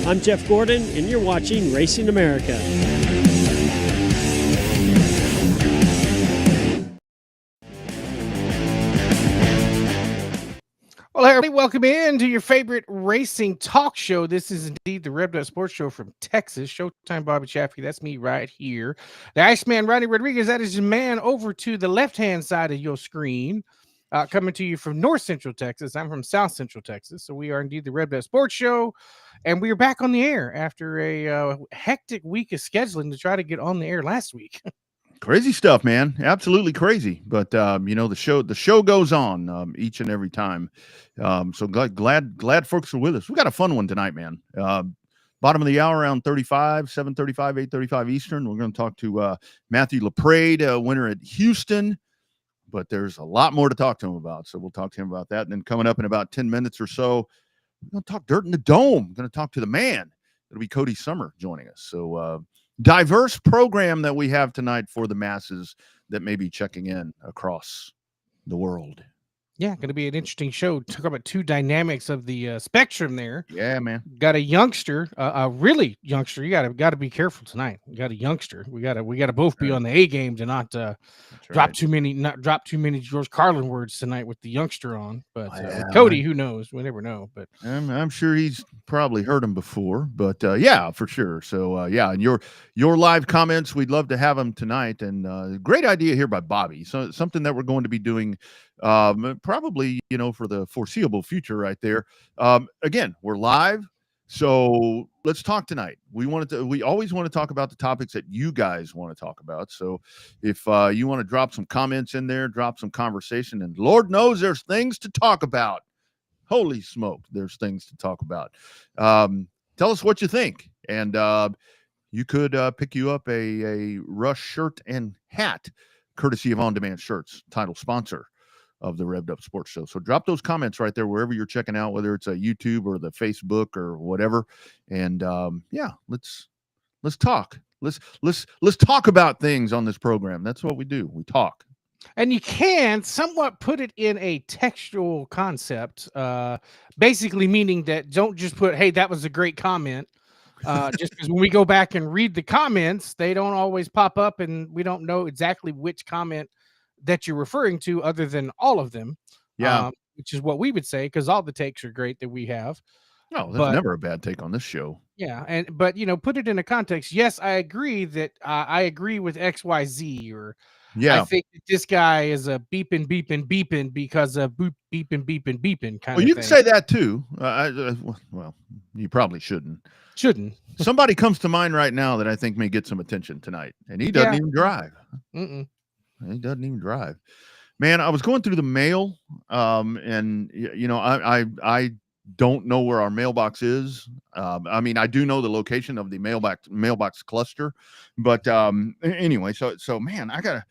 I'm Jeff Gordon, and you're watching Racing America. Well, hey, everybody, welcome in to your favorite racing talk show. This is indeed the Revved Sports Show from Texas. Showtime Bobby Chaffee, that's me right here. The Iceman, Ronnie Rodriguez, that is your man over to the left-hand side of your screen. Coming to you from North Central Texas. I'm from South Central Texas. So we are indeed the Revved Sports Show. And we are back on the air after a hectic week of scheduling to try to get on the air last week. Crazy stuff, man. Absolutely crazy. But the show goes on each and every time. So glad folks are with us. We got a fun one tonight, man. Bottom of the hour around 7:35, 8:35 Eastern. We're going to talk to Matthew LaPrade, winner at Houston. But there's a lot more to talk to him about. So we'll talk to him about that. And then coming up in about 10 minutes or so, we're going to talk Dirt in the Dome. We're going to talk to the man. It'll be Cody Summer joining us. So diverse program that we have tonight for the masses that may be checking in across the world. Yeah, going to be an interesting show. Talk about two dynamics of the spectrum there. Yeah, man. Got a youngster, a really youngster. You got to be careful tonight. You got a youngster. We got to both be on the A game to not drop too many George Carlin words tonight with the youngster on. But with Cody, who knows? We never know. But I'm sure he's probably heard him before. But yeah, for sure. So yeah, and your live comments, we'd love to have them tonight. And great idea here by Bobby. So something that we're going to be doing. Probably, for the foreseeable future right there. Again, we're live. So let's talk tonight. We always want to talk about the topics that you guys want to talk about. So if you want to drop some comments in there, drop some conversation, and Lord knows there's things to talk about. Holy smoke. There's things to talk about. Tell us what you think. And you could pick you up a RUSS shirt and hat, courtesy of On Demand Shirts, title sponsor of the Revved Up Sports Show. So drop those comments right there wherever you're checking out, whether it's a YouTube or the Facebook or whatever. And yeah, let's talk. Let's talk about things on this program. That's what we do. We talk. And you can somewhat put it in a textual concept, basically meaning that don't just put, hey, that was a great comment. Just because when we go back and read the comments, they don't always pop up and we don't know exactly which comment that you're referring to other than all of them. Yeah. Which is what we would say, because all the takes are great that we have. No, there's never a bad take on this show. Yeah. But put it in a context. Yes, I agree that I agree with XYZ, or I think that this guy is a beeping because of beeping kind of thing. Well, you can say that too. Well, you probably shouldn't. Somebody comes to mind right now that I think may get some attention tonight, and he doesn't even drive. He doesn't even drive. Man, I was going through the mail, and I don't know where our mailbox is. I mean, I do know the location of the mailbox cluster, but anyway, so man, I gotta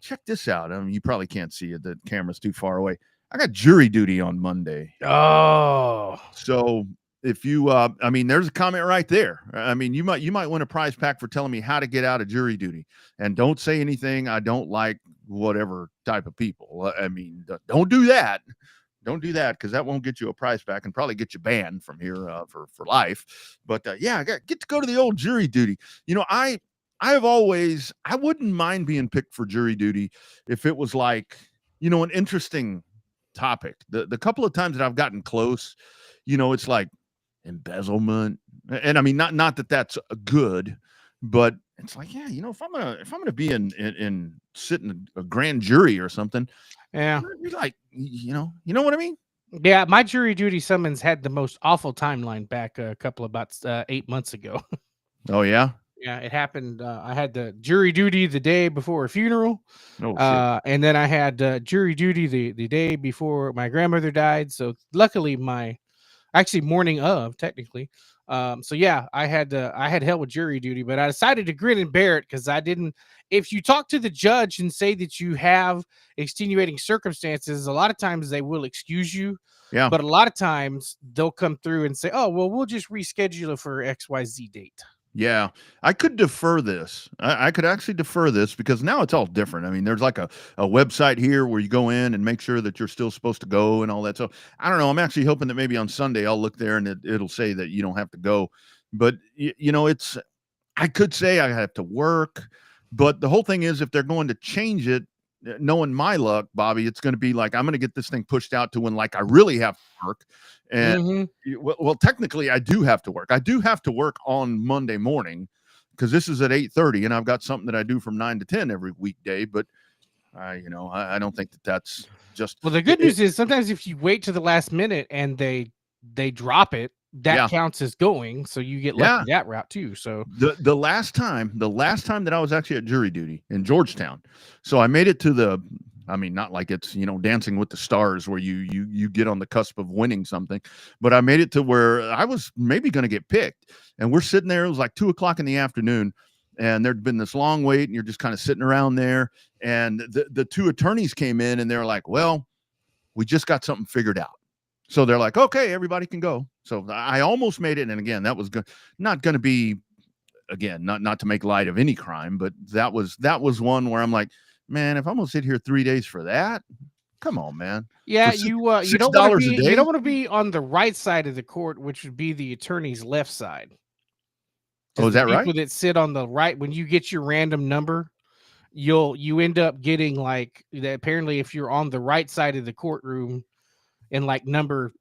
check this out. I mean, you probably can't see it; the camera's too far away. I got jury duty on Monday. Oh, so. If you, I mean, there's a comment right there. I mean, you might win a prize pack for telling me how to get out of jury duty. And don't say anything I don't like, whatever type of people. I mean, don't do that. Don't do that, because that won't get you a prize pack and probably get you banned from here for life. But yeah, I get to go to the old jury duty. I wouldn't mind being picked for jury duty if it was like, an interesting topic. The couple of times that I've gotten close, it's like embezzlement, and I mean, not that that's good, but it's like, yeah, if I'm gonna be in sitting a grand jury or something, yeah, you're like, you know what I mean? Yeah, my jury duty summons had the most awful timeline back about 8 months ago. Oh yeah. Yeah, it happened. I had the jury duty the day before a funeral. And then I had jury duty the day before my grandmother died. So luckily, morning of, technically. So yeah, I had hell with jury duty, but I decided to grin and bear it, because I didn't. If you talk to the judge and say that you have extenuating circumstances, a lot of times they will excuse you. Yeah. But a lot of times they'll come through and say, "Oh, well, we'll just reschedule it for XYZ date." Yeah, I could defer this. I could actually defer this, because now it's all different. I mean, there's like a website here where you go in and make sure that you're still supposed to go and all that. So I don't know. I'm actually hoping that maybe on Sunday I'll look there and it'll say that you don't have to go. But it's, I could say I have to work, but the whole thing is if they're going to change it, knowing my luck, Bobby, it's going to be like I'm going to get this thing pushed out to when like I really have to work. And well, technically I do have to work. I do have to work on Monday morning because this is at 8:30 and I've got something that I do from 9 to 10 every weekday. But I don't think that's just, well. The good news is sometimes if you wait to the last minute and they drop it, that counts as going, so you get lucky that route too. So the last time that I was actually at jury duty in Georgetown, so I made it to not like it's Dancing with the Stars where you get on the cusp of winning something, but I made it to where I was maybe going to get picked, and we're sitting there. It was like 2:00 in the afternoon, and there'd been this long wait, and you're just kind of sitting around there, and the two attorneys came in, and they're like, "Well, we just got something figured out." So they're like, okay, everybody can go. So I almost made it. And again, that was not going to be, again, not to make light of any crime, but that was one where I'm like, man, if I'm going to sit here 3 days for that, come on, man. Yeah, for you $6 don't want to a be day? you don't want to be on the right side of the court, which would be the attorney's left side. Oh, is that right? People that sit on the right, when you get your random number, you end up getting like that. Apparently, if you're on the right side of the courtroom and like number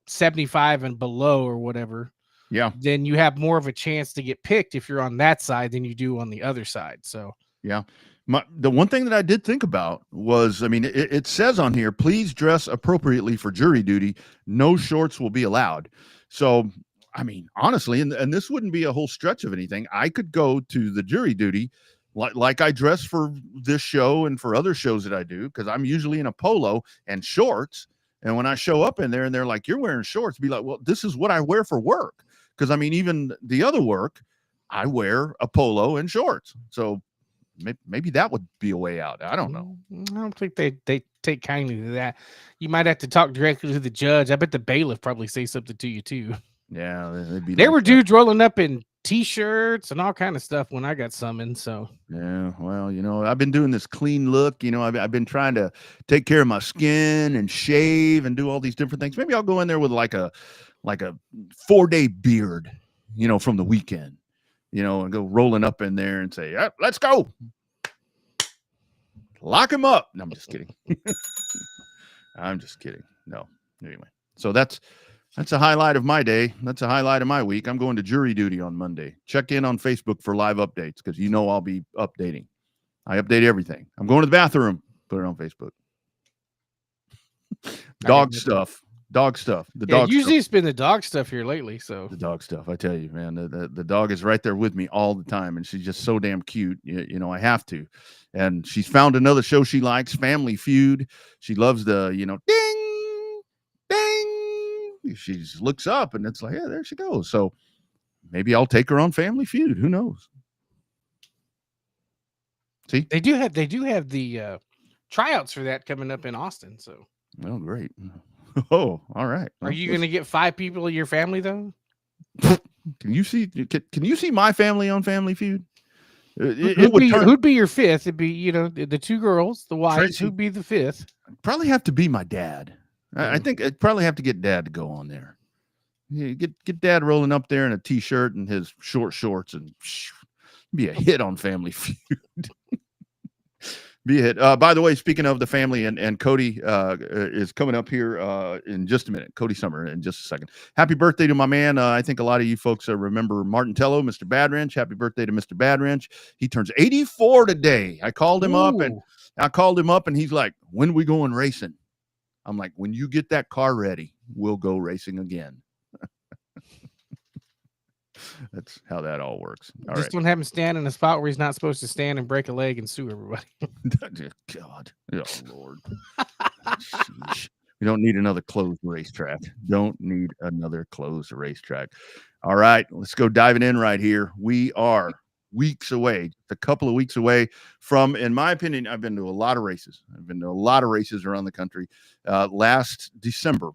75 and below or whatever, then you have more of a chance to get picked if you're on that side than you do on the other side. So the one thing that I did think about was, it says on here, please dress appropriately for jury duty. No shorts will be allowed. So honestly, and this wouldn't be a whole stretch of anything. I could go to the jury duty like I dress for this show and for other shows that I do, because I'm usually in a polo and shorts. And when I show up in there and they're like, you're wearing shorts, be like, well, this is what I wear for work. Because even the other work, I wear a polo and shorts. So maybe that would be a way out. I don't know. I don't think they take kindly to that. You might have to talk directly to the judge. I bet the bailiff probably say something to you too. Yeah, there were dudes rolling up in T-shirts and all kind of stuff when I got summoned. So yeah, well, I've been doing this clean look. I've been trying to take care of my skin and shave and do all these different things. Maybe I'll go in there with like a 4-day beard, from the weekend, and go rolling up in there and say, let's go. Lock him up. No, I'm just kidding. I'm just kidding. No. Anyway, so that's a highlight of my day. That's a highlight of my week. I'm going to jury duty on Monday. Check in on Facebook for live updates because I'll be updating. I update everything. I'm going to the bathroom. Put it on Facebook. Dog stuff. The dog usually stuff. It's been the dog stuff here lately. So the dog stuff, I tell you, man, the dog is right there with me all the time, and she's just so damn cute. I have to. And she's found another show she likes, Family Feud. She loves the, ding, ding. She just looks up, and it's like, yeah, there she goes. So maybe I'll take her on Family Feud. Who knows? See, they do have the tryouts for that coming up in Austin. So oh, great. Oh, all right. Are you going to get 5 people in your family though? Can you see my family on Family Feud? Who'd be your 5th? It'd be, the 2 girls, the wives. Who'd be the 5th? Probably have to be my dad. I think I'd probably have to get Dad to go on there. Yeah, get Dad rolling up there in a T-shirt and his short shorts and be a hit on Family Feud. Be a hit. By the way, speaking of the family, and Cody is coming up here in just a minute. Cody Summer in just a second. Happy birthday to my man. I think a lot of you folks remember Martin Tello, Mr. Bad Wrench. Happy birthday to Mr. Bad Wrench. He turns 84 today. I called him up and he's like, when we going racing? I'm like, when you get that car ready, we'll go racing again. That's how that all works. Just don't have him stand in a spot where he's not supposed to stand and break a leg and sue everybody. God. Oh, Lord. We don't need another closed racetrack. Don't need another closed racetrack. All right, let's go diving in right here. We are weeks away, a couple of weeks away from, in my opinion, I've been to a lot of races. I've been to a lot of races around the country. Last December,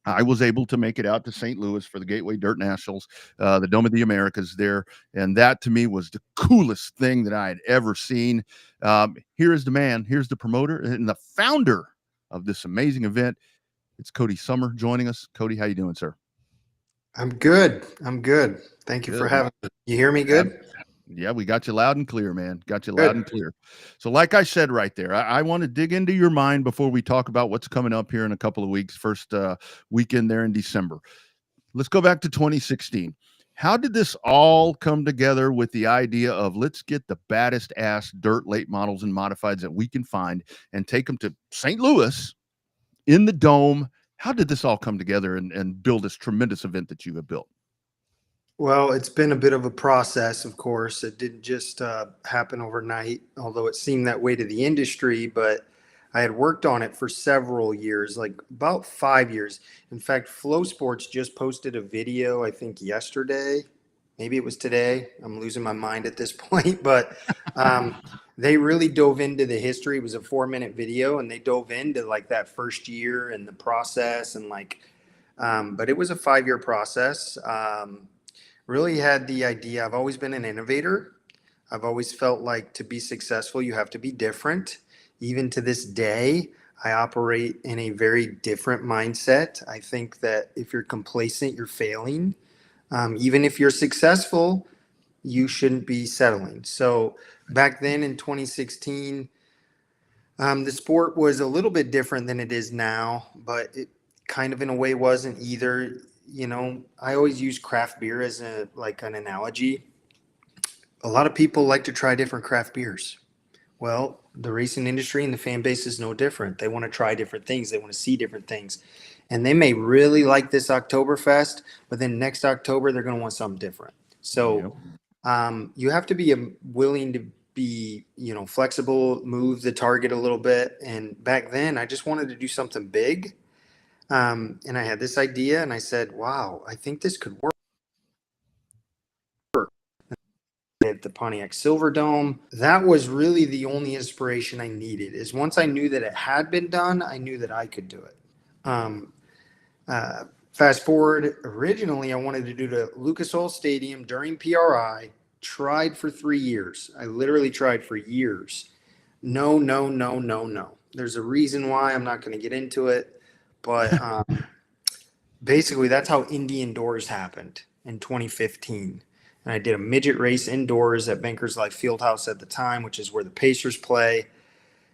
I was able to make it out to St. Louis for the Gateway Dirt Nationals, the Dome of the Americas there. And that to me was the coolest thing that I had ever seen. Here is the man, here's the promoter and the founder of this amazing event. It's Cody Summer joining us. Cody, how you doing, sir? I'm good. I'm good. Thank you for Good. having me. You hear me good? Yeah, we got you loud and clear, man. Got you Good. loud and clear. So, like I said right there, I want to dig into your mind before we talk about what's coming up here in a couple of weeks, first weekend there in December. Let's go back to 2016. How did this all come together with the idea of let's get the baddest ass dirt late models and modifieds that we can find and take them to St. Louis in the dome? How did this all come together and build this tremendous event that you have built? Well, it's been a bit of a process, of course. It didn't just happen overnight, although it seemed that way to the industry, but I had worked on it for several years, like about 5 years. In fact, Flow Sports just posted a video, I think yesterday. Maybe it was today. I'm losing my mind at this point, but they really dove into the history. It was a 4-minute video, and they dove into like that first year and the process and like, but it was a 5-year process. Really had the idea. I've always been an innovator. I've always felt like to be successful, you have to be different. Even to this day, I operate in a very different mindset. I think that if you're complacent, you're failing. Even if you're successful, you shouldn't be settling. So back then in 2016, the sport was a little bit different than it is now, but it kind of in a way wasn't either. You know, I always use craft beer as a like an analogy. A lot of people like to try different craft beers. Well, the racing industry and the fan base is no different. They want to try different things. They want to see different things. And they may really like this Oktoberfest, but then next October, they're going to want something different. So you have to be willing to be, flexible, move the target a little bit. And back then, I just wanted to do something big. And I had this idea and I said, wow, I think this could work. At the Pontiac Silverdome, that was really the only inspiration I needed. Is once I knew that it had been done, I knew that I could do it. Fast forward, originally I wanted to do the Lucas Oil Stadium during PRI. Tried for 3 years. I literally tried for years. No. There's a reason why. I'm not going to get into it, but basically that's how Indy Indoors happened in 2015. And I did a midget race indoors at Bankers Life Fieldhouse at the time, which is where the Pacers play.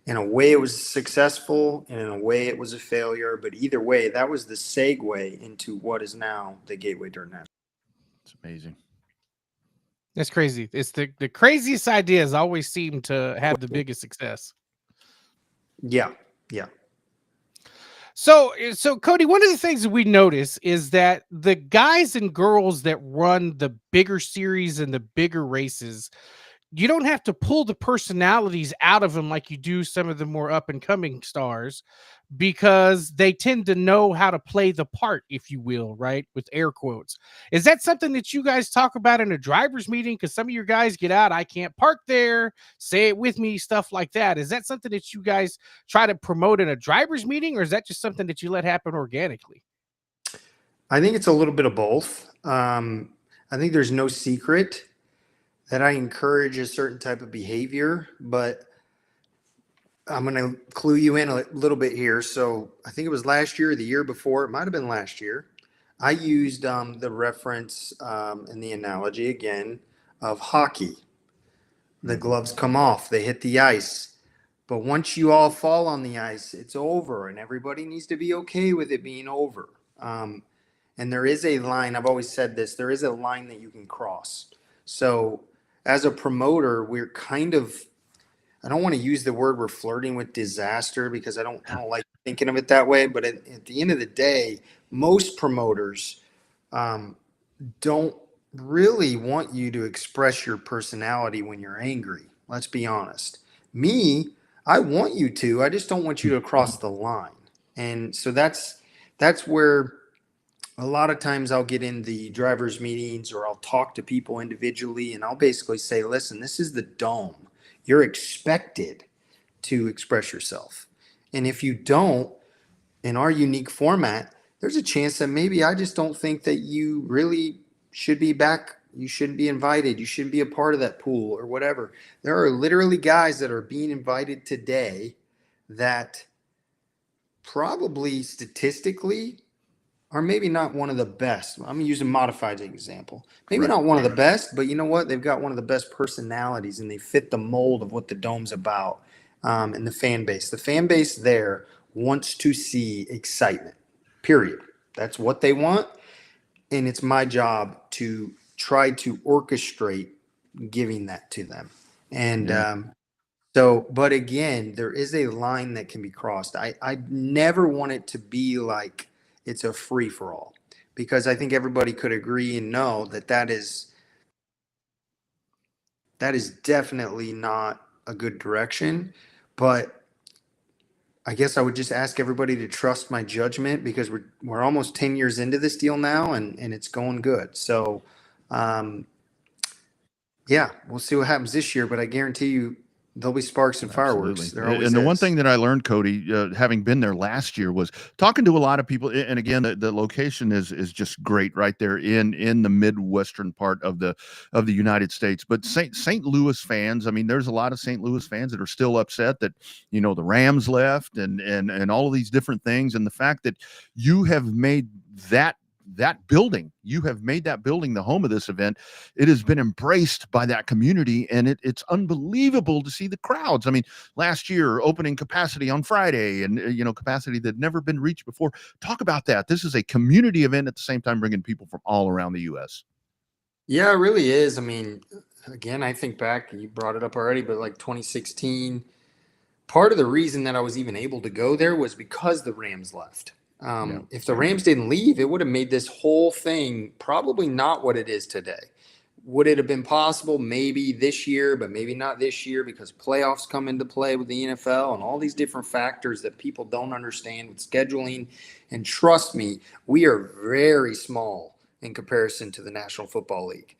In a way, it was successful, and in a way, it was a failure. But either way, that was the segue into what is now the Gateway Dirt National. It's amazing. That's crazy. It's the craziest ideas always seem to have the biggest success. Yeah. So Cody, one of the things that we notice is that the guys and girls that run the bigger series and the bigger races, you don't have to pull the personalities out of them like you do some of the more up and coming stars, because they tend to know how to play the part, if you will, right? With air quotes. Is that something that you guys talk about in a driver's meeting? Because some of your guys get out, I can't park there, say it with me, stuff like that. Is that something that you guys try to promote in a driver's meeting, or is that just something that you let happen organically? I think it's a little bit of both. I think there's no secret that I encourage a certain type of behavior, but I'm going to clue you in a little bit here. So I think it was last year or the year before. It might have been last year. I used the reference and the analogy again of hockey. The gloves come off, they hit the ice. But once you all fall on the ice, it's over, and everybody needs to be okay with it being over. And there is a line, I've always said this, there is a line that you can cross. So as a promoter, we're kind of, I don't want to use the word we're flirting with disaster, because I don't like thinking of it that way. But at the end of the day, most promoters don't really want you to express your personality when you're angry. Let's be honest. Me, I want you to. I just don't want you to cross the line. And so that's where a lot of times I'll get in the drivers' meetings, or I'll talk to people individually, and I'll basically say, listen, this is the dome. You're expected to express yourself. And if you don't, in our unique format, there's a chance that maybe I just don't think that you really should be back. You shouldn't be invited. You shouldn't be a part of that pool or whatever. There are literally guys that are being invited today that probably statistically are maybe not one of the best. I'm using modified as an example. Maybe Right. not one of the best, but you know what? They've got one of the best personalities, and they fit the mold of what the Dome's about, and the fan base. The fan base there wants to see excitement, period. That's what they want. And it's my job to try to orchestrate giving that to them. And Yeah. so, but again, there is a line that can be crossed. I never want it to be like it's a free for all, because I think everybody could agree and know that that is definitely not a good direction. But I guess I would just ask everybody to trust my judgment, because we're almost 10 years into this deal now, and it's going good. So, yeah, we'll see what happens this year, but I guarantee you there'll be sparks and fireworks. Absolutely. There always And the one is. thing that I learned, Cody, having been there last year, was talking to a lot of people. And again, the location is just great right there in the Midwestern part of the United States. But St. Louis fans, I mean, there's a lot of St. Louis fans that are still upset that, you know, the Rams left and all of these different things. And the fact that you have made that building, you have made that building the home of this event. It has been embraced by that community, and it's unbelievable to see the crowds. I mean, last year, opening capacity on Friday, and you know, capacity that had never been reached before. Talk about that. This is a community event at the same time, bringing people from all around the U.S. Yeah, it really is. I mean, again, I think back, you brought it up already, but like 2016, part of the reason that I was even able to go there was because the Rams left. Yeah. If the Rams didn't leave, it would have made this whole thing probably not what it is today. Would it have been possible? Maybe this year, but maybe not this year, because playoffs come into play with the NFL and all these different factors that people don't understand with scheduling. And trust me, we are very small in comparison to the National Football League.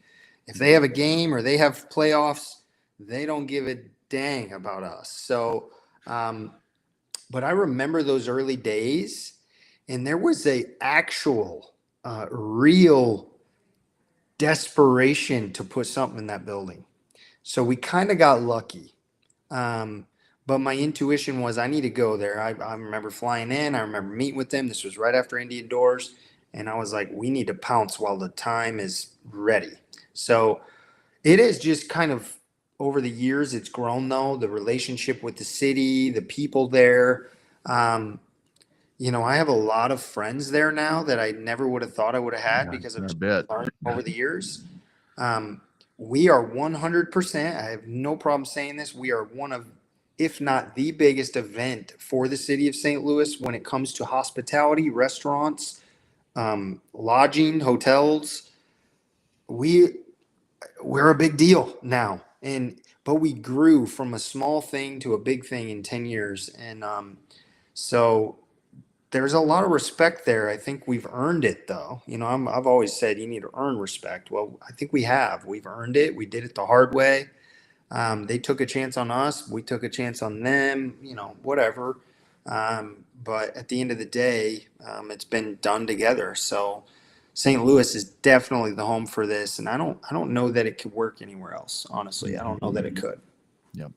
If they have a game or they have playoffs, they don't give a dang about us. So, but I remember those early days, and there was a actual, real desperation to put something in that building. So we kind of got lucky. But my intuition was I need to go there. I remember flying in. I remember meeting with them. This was right after Indy Doors. And I was like, we need to pounce while the time is ready. So it is just kind of over the years, it's grown, though. The relationship with the city, the people there. You know, I have a lot of friends there now that I never would have thought I would have had because of learning over the years. We are 100%. I have no problem saying this. We are one of, if not the biggest event for the city of St. Louis when it comes to hospitality, restaurants, lodging, hotels. We're a big deal now. But we grew from a small thing to a big thing in 10 years. And so there's a lot of respect there. I think we've earned it, though. You know, I've always said you need to earn respect. Well, I think we have. We've earned it. We did it the hard way. They took a chance on us. We took a chance on them, you know, whatever. But at the end of the day, it's been done together. So St. Louis is definitely the home for this. And I don't know that it could work anywhere else. Honestly, I don't know that it could. Yep.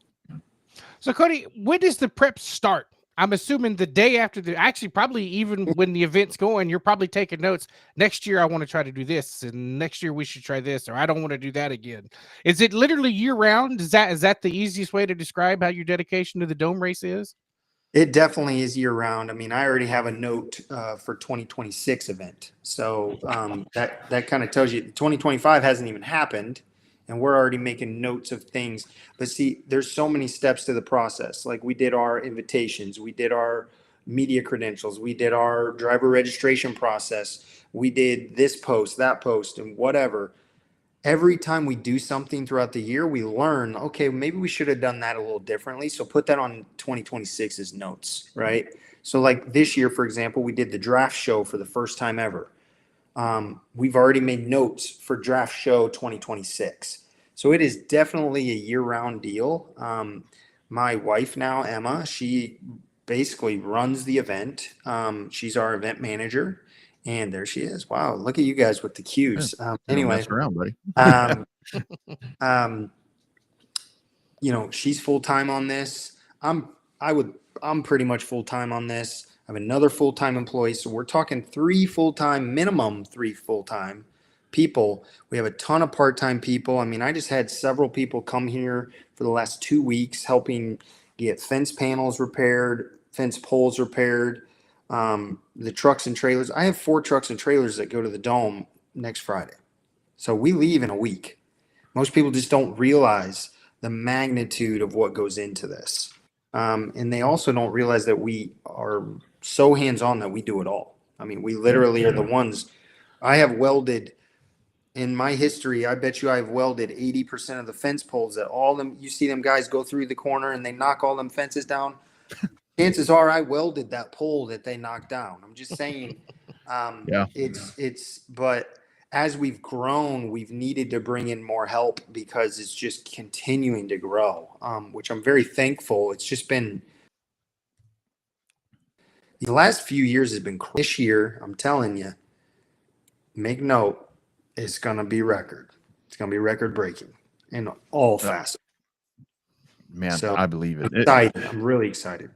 So Cody, when does the prep start? I'm assuming the day after actually probably even when the event's going, you're probably taking notes. Next year, I want to try to do this, and next year we should try this, or I don't want to do that again. Is it literally year round? Is that the easiest way to describe how your dedication to the Dome race is? It definitely is year round. I mean, I already have a note for 2026 event. So that kind of tells you 2025 hasn't even happened, and we're already making notes of things. But see, there's so many steps to the process. Like we did our invitations, we did our media credentials, we did our driver registration process, we did this post, that post, and whatever. Every time we do something throughout the year, we learn, okay, maybe we should have done that a little differently. So put that on 2026's notes, right? So like this year, for example, we did the draft show for the first time ever. We've already made notes for draft show 2026. So it is definitely a year-round deal. My wife now, Emma, she basically runs the event. She's our event manager. And there she is. Wow, look at you guys with the cues. Anyway, mess around, buddy. You know, she's full time on this. I'm pretty much full time on this. I have another full-time employee. So we're talking minimum three full-time people. We have a ton of part-time people. I mean, I just had several people come here for the last 2 weeks helping get fence panels repaired, fence poles repaired, the trucks and trailers. I have 4 trucks and trailers that go to the Dome next Friday. So we leave in a week. Most people just don't realize the magnitude of what goes into this. And they also don't realize that we are so hands-on that we do it all. I mean, we literally are the ones. I have welded in my history. I bet you I've welded 80% of the fence poles that all them, you see them guys go through the corner and they knock all them fences down. Chances are I welded that pole that they knocked down. I'm just saying, but as we've grown, we've needed to bring in more help because it's just continuing to grow, which I'm very thankful. It's just been, the last few years has been, this year, I'm telling you, make note, it's going to be record. It's going to be record breaking in all facets. Man, So I believe it. I'm really excited.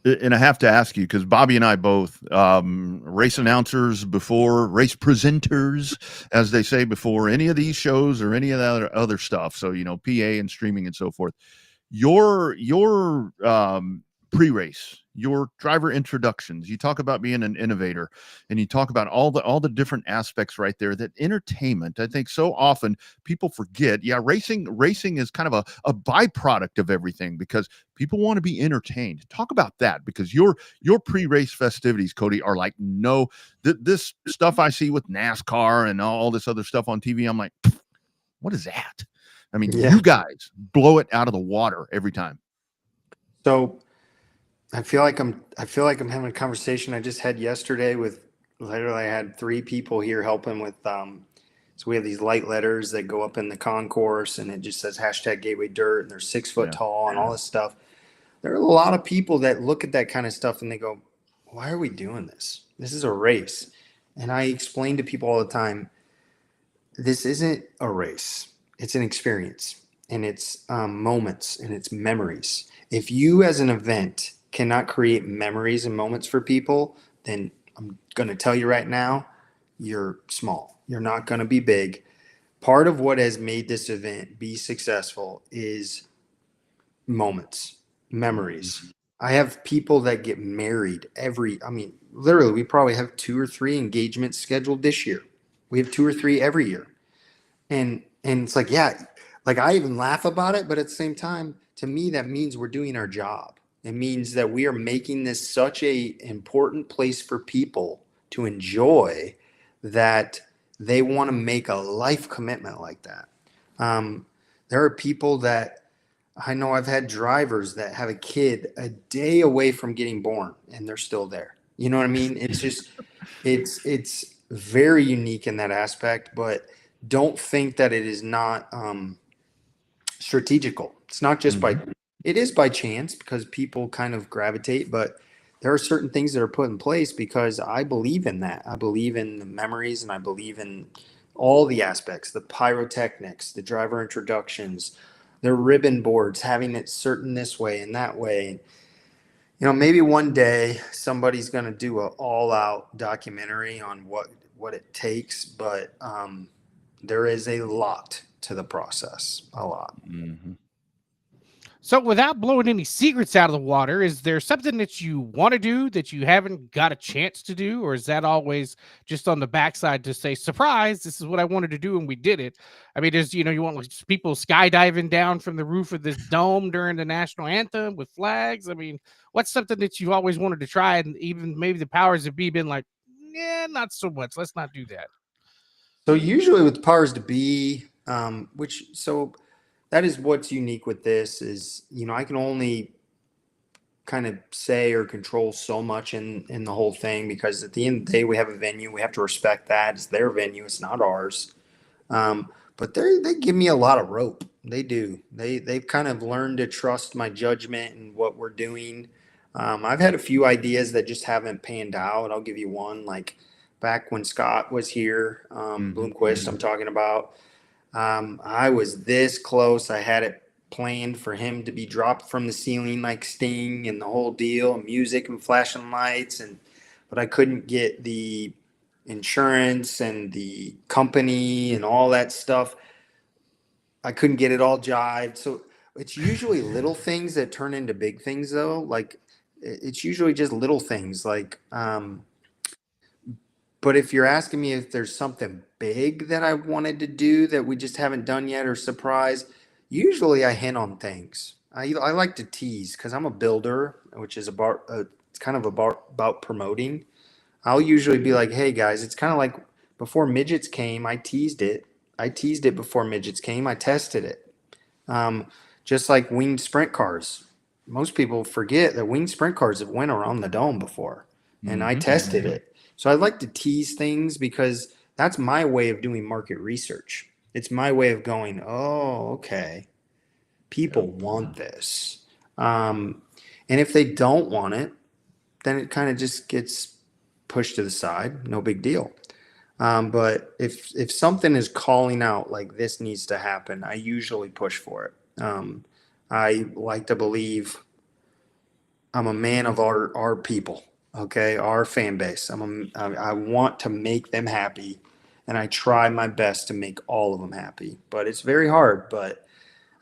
And I have to ask you, because Bobby and I both race announcers before, race presenters, as they say, before any of these shows or any of that other stuff. So, you know, PA and streaming and so forth. Your pre-race, your driver introductions, you talk about being an innovator, and you talk about all the different aspects right there. That entertainment, I think so often people forget. Yeah, racing is kind of a byproduct of everything because people want to be entertained. Talk about that, because your pre-race festivities, Cody, are like this stuff I see with NASCAR and all this other stuff on TV. I'm like, what is that? I mean, you guys blow it out of the water every time. So I feel like I'm having a conversation I just had yesterday with, literally I had 3 people here helping with, so we have these light letters that go up in the concourse and it just says #GatewayDirt and they're 6 foot tall and all this stuff. There are a lot of people that look at that kind of stuff and they go, why are we doing this? This is a race. And I explain to people all the time, this isn't a race. It's an experience, and it's moments, and it's memories. If you as an event cannot create memories and moments for people, then I'm going to tell you right now, you're small. You're not going to be big. Part of what has made this event be successful is moments, memories. I have people that get married literally, we probably have 2 or 3 engagements scheduled this year. We have 2 or 3 every year. And it's like, like I even laugh about it, but at the same time, to me, that means we're doing our job. It means that we are making this such a important place for people to enjoy that they want to make a life commitment like that. There are people that I know, I've had drivers that have a kid a day away from getting born and they're still there. You know what I mean? It's just, it's very unique in that aspect, but don't think that it is not strategical. It's not just it is by chance because people kind of gravitate, but there are certain things that are put in place because I believe in that. I believe in the memories and I believe in all the aspects, the pyrotechnics, the driver introductions, the ribbon boards, having it certain this way and that way. You know, maybe one day somebody's going to do an all-out documentary on what it takes, but there is a lot to the process, a lot. So without blowing any secrets out of the water, is there something that you want to do that you haven't got a chance to do? Or is that always just on the backside to say, surprise, this is what I wanted to do and we did it? I mean, there's, you want like people skydiving down from the roof of this dome during the national anthem with flags. I mean, what's something that you've always wanted to try? And even maybe the powers that be been like, yeah, not so much. Let's not do that. So usually with the powers to be, that is what's unique with this is, I can only kind of say or control so much in the whole thing, because at the end of the day, we have a venue. We have to respect that. It's their venue. It's not ours. But they give me a lot of rope. They do. They've kind of learned to trust my judgment and what we're doing. I've had a few ideas that just haven't panned out. I'll give you one, like back when Scott was here, Bloomquist, I'm talking about. I was this close. I had it planned for him to be dropped from the ceiling like Sting and the whole deal, and music and flashing lights, but I couldn't get the insurance and the company and all that stuff. I couldn't get it all jived. So it's usually little things that turn into big things, though. Like it's usually just little things. But if you're asking me if there's something big that I wanted to do that we just haven't done yet or surprise, usually I hint on things. I like to tease because I'm a builder, which is it's kind of about promoting. I'll usually be like, hey guys, it's kind of like before midgets came, I teased it. I teased it before midgets came. I tested it. Just like winged sprint cars. Most people forget that winged sprint cars have went around the dome before, and I tested it. So I like to tease things because that's my way of doing market research. It's my way of going, oh, okay, people want this. And if they don't want it, then it kind of just gets pushed to the side. No big deal. But if something is calling out like this needs to happen, I usually push for it. I like to believe I'm a man of our people, okay, our fan base. I want to make them happy, and I try my best to make all of them happy. But it's very hard. But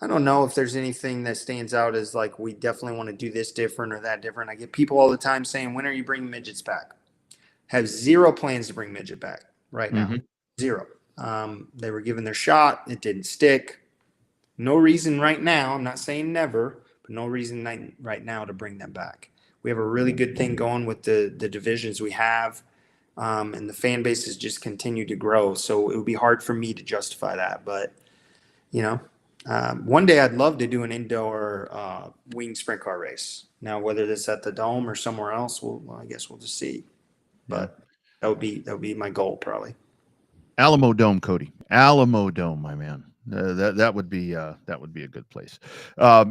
I don't know if there's anything that stands out as like we definitely want to do this different or that different. I get people all the time saying, "When are you bringing midgets back?" Have zero plans to bring midget back right now. Zero. They were given their shot. It didn't stick. No reason right now. I'm not saying never, but no reason right now to bring them back. We have a really good thing going with the divisions we have, and the fan bases just continue to grow. So it would be hard for me to justify that. But, one day I'd love to do an indoor winged sprint car race. Now, whether that's at the Dome or somewhere else, I guess we'll just see. But that would be my goal probably. Alamo Dome, Cody. Alamo Dome, my man. That would be a good place.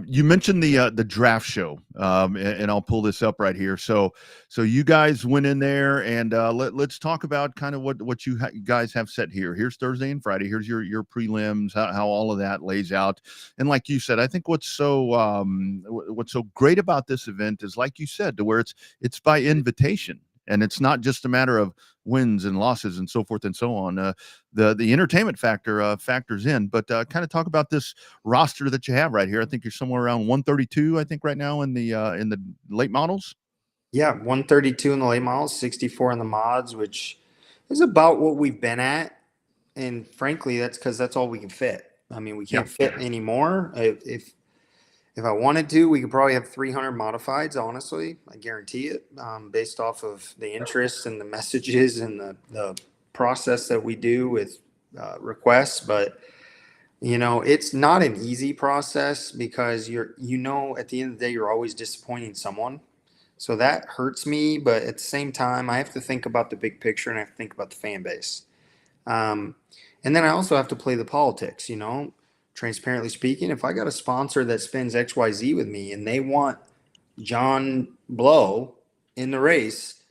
You mentioned the draft show, and I'll pull this up right here. So you guys went in there, and let's talk about kind of what you guys have set here. Here's Thursday and Friday. Here's your prelims, how all of that lays out. And like you said, I think what's so great about this event is, like you said, to where it's by invitation. And it's not just a matter of wins and losses and so forth and so on. The entertainment factor factors in, but kind of talk about this roster that you have right here. I think you're somewhere around 132, I think, right now in the late models. Yeah, 132 in the late models, 64 in the mods, which is about what we've been at. And frankly, that's because that's all we can fit. I mean, we can't fit anymore. If I wanted to, we could probably have 300 modifieds, honestly. I guarantee it, based off of the interest and the messages and the process that we do with requests. But, it's not an easy process because at the end of the day, you're always disappointing someone. So that hurts me. But at the same time, I have to think about the big picture and I have to think about the fan base. And then I also have to play the politics, Transparently speaking, if I got a sponsor that spends XYZ with me and they want John Blow in the race,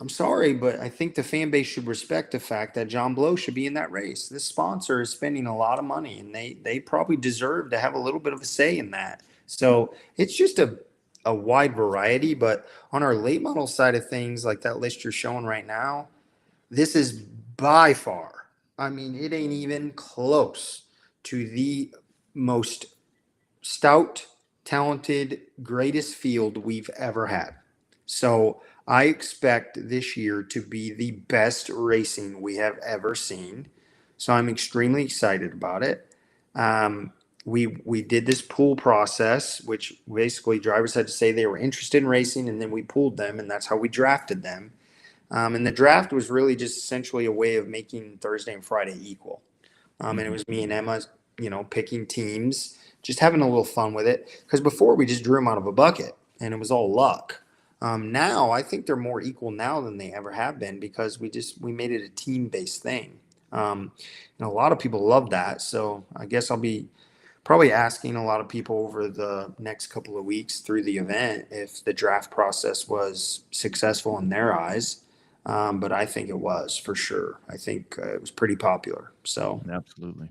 I'm sorry, but I think the fan base should respect the fact that John Blow should be in that race. This sponsor is spending a lot of money, and they probably deserve to have a little bit of a say in that. So it's just a wide variety. But on our late model side of things, like that list you're showing right now, this is by far, I mean, it ain't even close to the most stout, talented, greatest field we've ever had. So I expect this year to be the best racing we have ever seen. So I'm extremely excited about it. We did this pool process, which basically drivers had to say they were interested in racing, and then we pooled them, and that's how we drafted them. And the draft was really just essentially a way of making Thursday and Friday equal. And it was me and Emma, picking teams, just having a little fun with it. Because before we just drew them out of a bucket and it was all luck. Now I think they're more equal now than they ever have been because we made it a team-based thing. And a lot of people love that. So I guess I'll be probably asking a lot of people over the next couple of weeks through the event if the draft process was successful in their eyes. But I think it was for sure. I think it was pretty popular. So absolutely.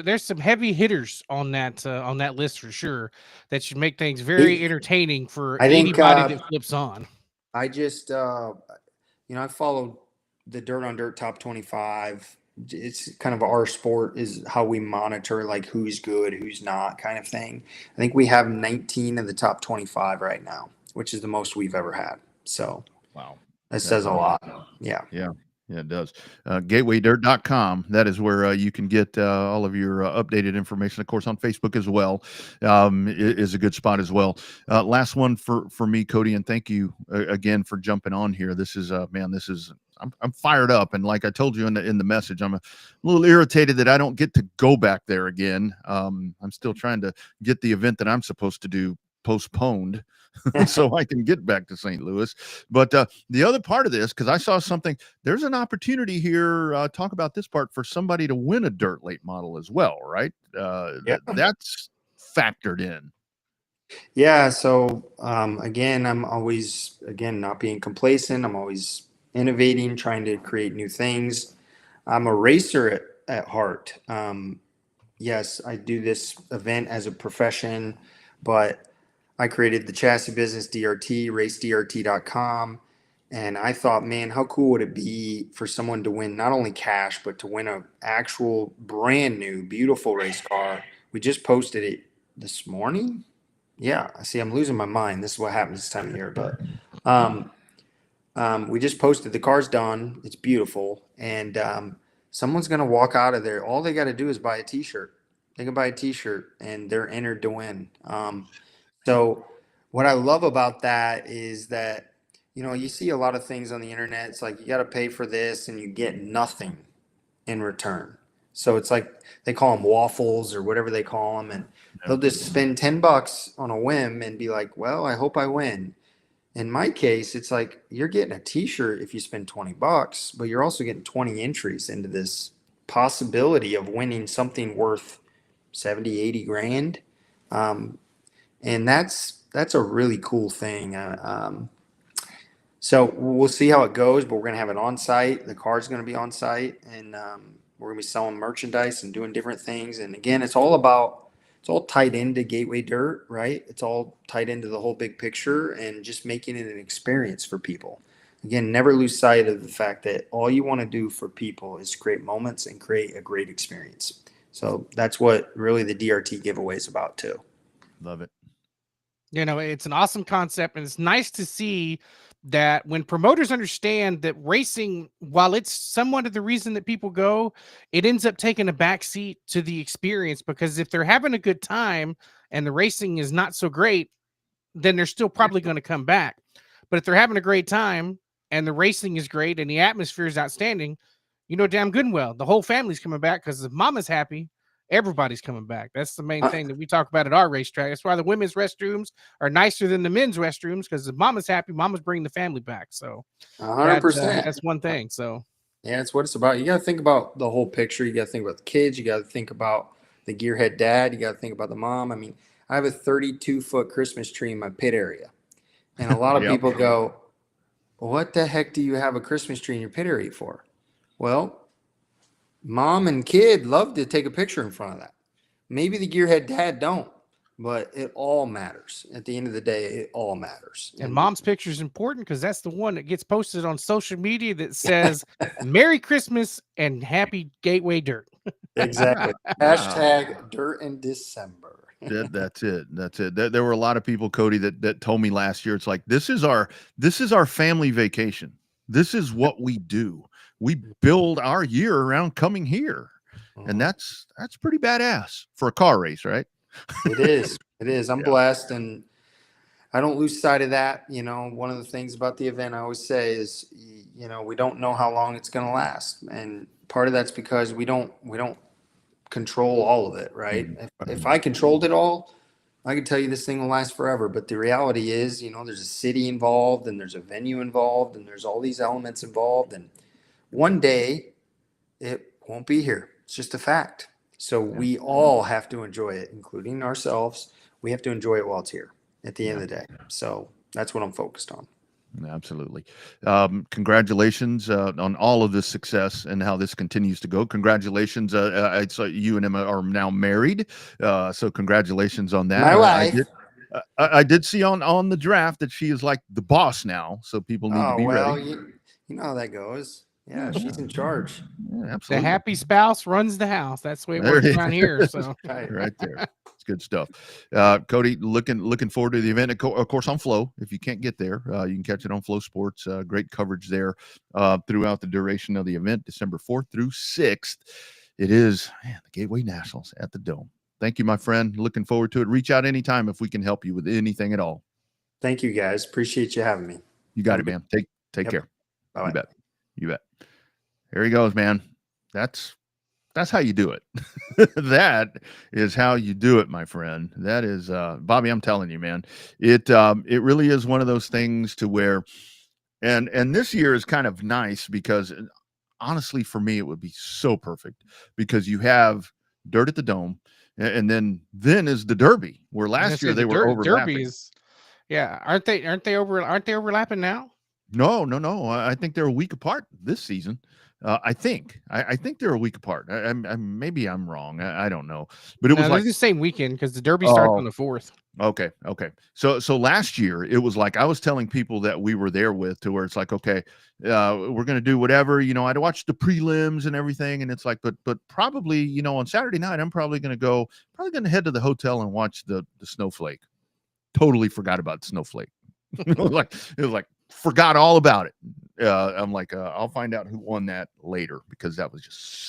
There's some heavy hitters on that list for sure that should make things very entertaining for I think anybody that flips on. I just I followed the Dirt on Dirt top 25. It's kind of our sport is how we monitor like who's good, who's not kind of thing. I think we have 19 of the top 25 right now, which is the most we've ever had. So wow, that says a lot. Yeah. Yeah, it does. Gatewaydirt.com. That is where you can get all of your updated information. Of course, on Facebook as well is a good spot as well. Last one for me, Cody, and thank you again for jumping on here. This is I'm fired up, and like I told you in the message, I'm a little irritated that I don't get to go back there again. I'm still trying to get the event that I'm supposed to do postponed so I can get back to St. Louis. But the other part of this, because I saw something, there's an opportunity here. Talk about this part for somebody to win a dirt late model as well, right? That's factored in. Yeah. So again, I'm always not being complacent. I'm always innovating, trying to create new things. I'm a racer at heart. Yes, I do this event as a profession, but I created the chassis business DRT, racedrt.com. And I thought, man, how cool would it be for someone to win not only cash, but to win an actual brand new, beautiful race car. We just posted it this morning. Yeah, I see. I'm losing my mind. This is what happens this time of year. But we just posted the car's done. It's beautiful. And someone's going to walk out of there. All they got to do is buy a T-shirt. They can buy a T-shirt and they're entered to win. So what I love about that is that, you see a lot of things on the internet. It's like you got to pay for this and you get nothing in return. So it's like they call them waffles or whatever they call them. And they'll just spend $10 on a whim and be like, well, I hope I win. In my case, it's like you're getting a T-shirt if you spend $20, but you're also getting 20 entries into this possibility of winning something worth 70, 80 grand. And that's a really cool thing. So we'll see how it goes, but we're going to have it on site. The car's going to be on site, and we're going to be selling merchandise and doing different things. And again, it's all tied into Gateway Dirt, right? It's all tied into the whole big picture and just making it an experience for people. Again, never lose sight of the fact that all you want to do for people is create moments and create a great experience. So that's what really the DRT giveaway is about too. Love it. It's an awesome concept, and it's nice to see that when promoters understand that racing, while it's somewhat of the reason that people go, it ends up taking a backseat to the experience, because if they're having a good time and the racing is not so great, then they're still probably going to come back. But if they're having a great time and the racing is great and the atmosphere is outstanding, damn good and well, the whole family's coming back, because if mama's happy, everybody's coming back. That's the main thing that we talk about at our racetrack. That's why the women's restrooms are nicer than the men's restrooms, because if mama's happy, mama's bringing the family back. So 100%. That's one thing. So yeah, it's what it's about. You got to think about the whole picture. You got to think about the kids. You got to think about the gearhead dad. You got to think about the mom. I mean, I have a 32-foot Christmas tree in my pit area. And a lot of people go, what the heck do you have a Christmas tree in your pit area for? Well, mom and kid love to take a picture in front of that. Maybe the gearhead dad don't, but it all matters. At the end of the day, it all matters. And mom's picture is important, because that's the one that gets posted on social media that says Merry Christmas and Happy Gateway Dirt. Exactly. Hashtag Dirt in December. That's it. There were a lot of people, Cody, that told me last year, it's like, this is our family vacation. This is what we do. We build our year around coming here. And that's pretty badass for a car race, right? It is. I'm blessed, and I don't lose sight of that. One of the things about the event I always say is, we don't know how long it's going to last. And part of that's because we don't control all of it, right? If I controlled it all, I could tell you this thing will last forever. But the reality is, there's a city involved, and there's a venue involved, and there's all these elements involved. And one day it won't be here. It's just a fact. So we all have to enjoy it, including ourselves. We have to enjoy it while it's here at the end of the day. So that's what I'm focused on. Absolutely. Congratulations on all of this success and how this continues to go. Congratulations. I saw you and Emma are now married. So congratulations on that. My wife. I did see on the draft that she is like the boss now. So people need to Oh, be well, ready. you know how that goes. Yeah, she's in charge. Yeah, The absolutely. happy spouse runs the house. That's the way it There works it around here. So right there. It's good stuff. Cody, looking forward to the event. Of course, on Flow. If you can't get there, you can catch it on Flow Sports. Great coverage there throughout the duration of the event, December 4th through 6th. It is the Gateway Nationals at the Dome. Thank you, my friend. Looking forward to it. Reach out anytime if we can help you with anything at all. Thank you, guys. Appreciate you having me. You got it, man. Take care. Bye. You bet. You bet. There he goes, man. That's how you do it. That is how you do it, my friend. That is Bobby, I'm telling you, man. It really is one of those things to where and this year is kind of nice because honestly for me it would be so perfect because you have dirt at the Dome and then is the Derby where last year they were overlapping. Derbies. Yeah, aren't they overlapping now? No. I think they're a week apart this season. I think they're a week apart. Maybe I'm wrong. I don't know, but it was like the same weekend because the Derby starts on the 4th. Okay. So last year it was like I was telling people that we were there with to where it's like, okay, we're gonna do whatever. I'd watch the prelims and everything, and it's like, but probably on Saturday night I'm probably gonna head to the hotel and watch the Snowflake. Totally forgot about Snowflake. It was like forgot all about it. I'm like, I'll find out who won that later because that was just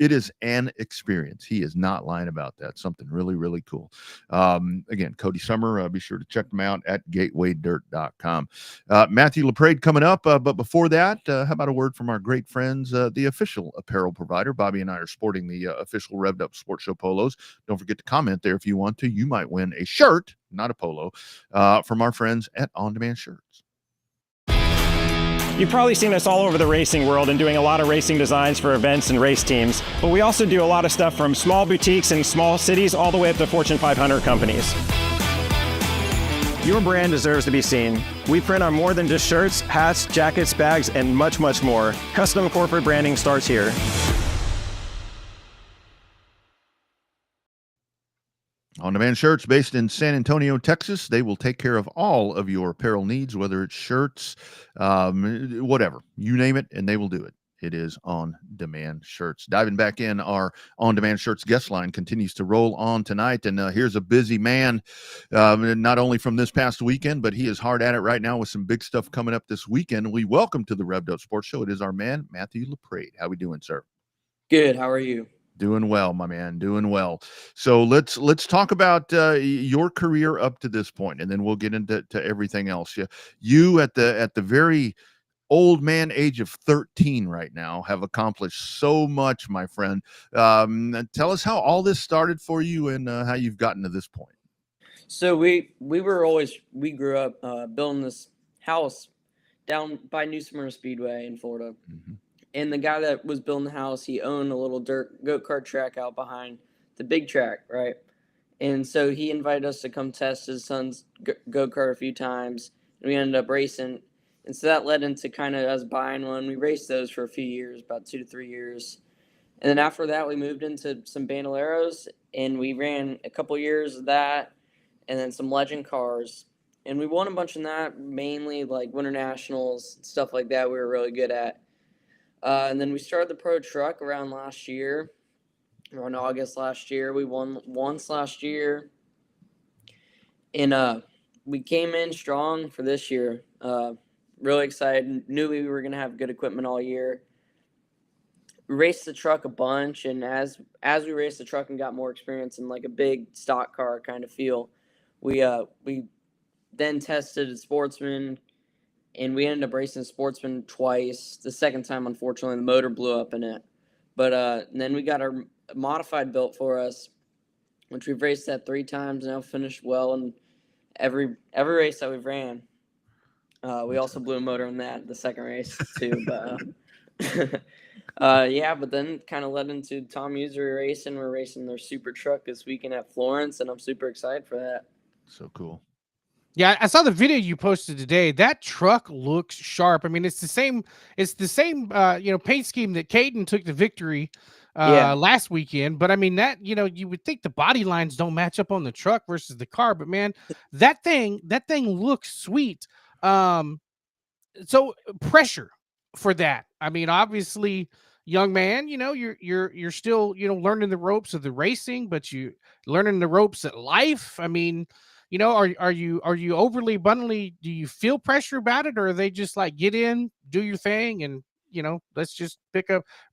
it is an experience. He is not lying about that. Something really, really cool. Again, Cody Summer, be sure to check them out at gatewaydirt.com. Matthew LaPrade coming up. But before that, how about a word from our great friends, the official apparel provider? Bobby and I are sporting the official Revved Up Sports Show polos. Don't forget to comment there if you want to. You might win a shirt, not a polo, from our friends at On Demand Shirts. You've probably seen us all over the racing world and doing a lot of racing designs for events and race teams, but we also do a lot of stuff from small boutiques in small cities all the way up to Fortune 500 companies. Your brand deserves to be seen. We print on more than just shirts, hats, jackets, bags, and much, much more. Custom corporate branding starts here. On Demand Shirts, based in San Antonio, Texas. They will take care of all of your apparel needs, whether it's shirts, whatever. You name it, and they will do it. It is On Demand Shirts. Diving back in, our On Demand Shirts guest line continues to roll on tonight. And here's a busy man, not only from this past weekend, but he is hard at it right now with some big stuff coming up this weekend. We welcome to the Revved Up Sports Show. It is our man, Matthew LaPrade. How we doing, sir? Good. How are you? Doing well, my man. Doing well. So let's talk about your career up to this point, and then we'll get into everything else. You at the very old man age of 13 right now have accomplished so much, my friend. Tell us how all this started for you and how you've gotten to this point. So we grew up building this house down by New Smyrna Speedway in Florida. Mm-hmm. And the guy that was building the house, he owned a little dirt go-kart track out behind the big track, right? And so he invited us to come test his son's go-kart a few times, and we ended up racing. And so that led into kind of us buying one. We raced those for a few years, about 2 to 3 years. And then after that, we moved into some Bandoleros, and we ran a couple years of that, and then some legend cars. And we won a bunch in that, mainly like Winter Nationals, stuff like that we were really good at. And then we started the pro truck around last year, around August last year. We won once last year. And we came in strong for this year. Really excited. Knew we were going to have good equipment all year. We raced the truck a bunch, and as we raced the truck and got more experience in like a big stock car kind of feel, we then tested a Sportsman. And we ended up racing a Sportsman twice. The second time, unfortunately, the motor blew up in it. But then we got our modified built for us, which we've raced that 3 times now, finished well in every race that we've ran. We also blew a motor in that the second race too. But yeah, but then kind of led into Tom User racing. We're racing their super truck this weekend at Florence, and I'm super excited for that. So cool. Yeah, I saw the video you posted today. That truck looks sharp. I mean, it's the same paint scheme that Caden took the victory Yeah. last weekend. But I mean, that, you would think the body lines don't match up on the truck versus the car, but man, that thing looks sweet. So pressure for that. I mean, obviously, young man, you're still, learning the ropes of the racing, but you learning the ropes at life. I mean, are you overly abundantly, do you feel pressure about it, or are they just like, get in, do your thing, and let's just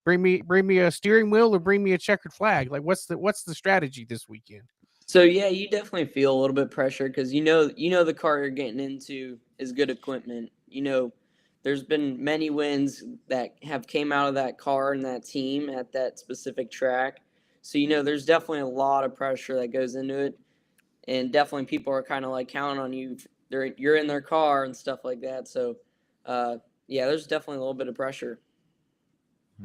bring me a steering wheel or bring me a checkered flag? Like, what's the strategy this weekend? So yeah, you definitely feel a little bit pressure because the car you're getting into is good equipment. There's been many wins that have came out of that car and that team at that specific track. So there's definitely a lot of pressure that goes into it, and definitely people are kind of like counting on you. You're in their car and stuff like that. So yeah, there's definitely a little bit of pressure.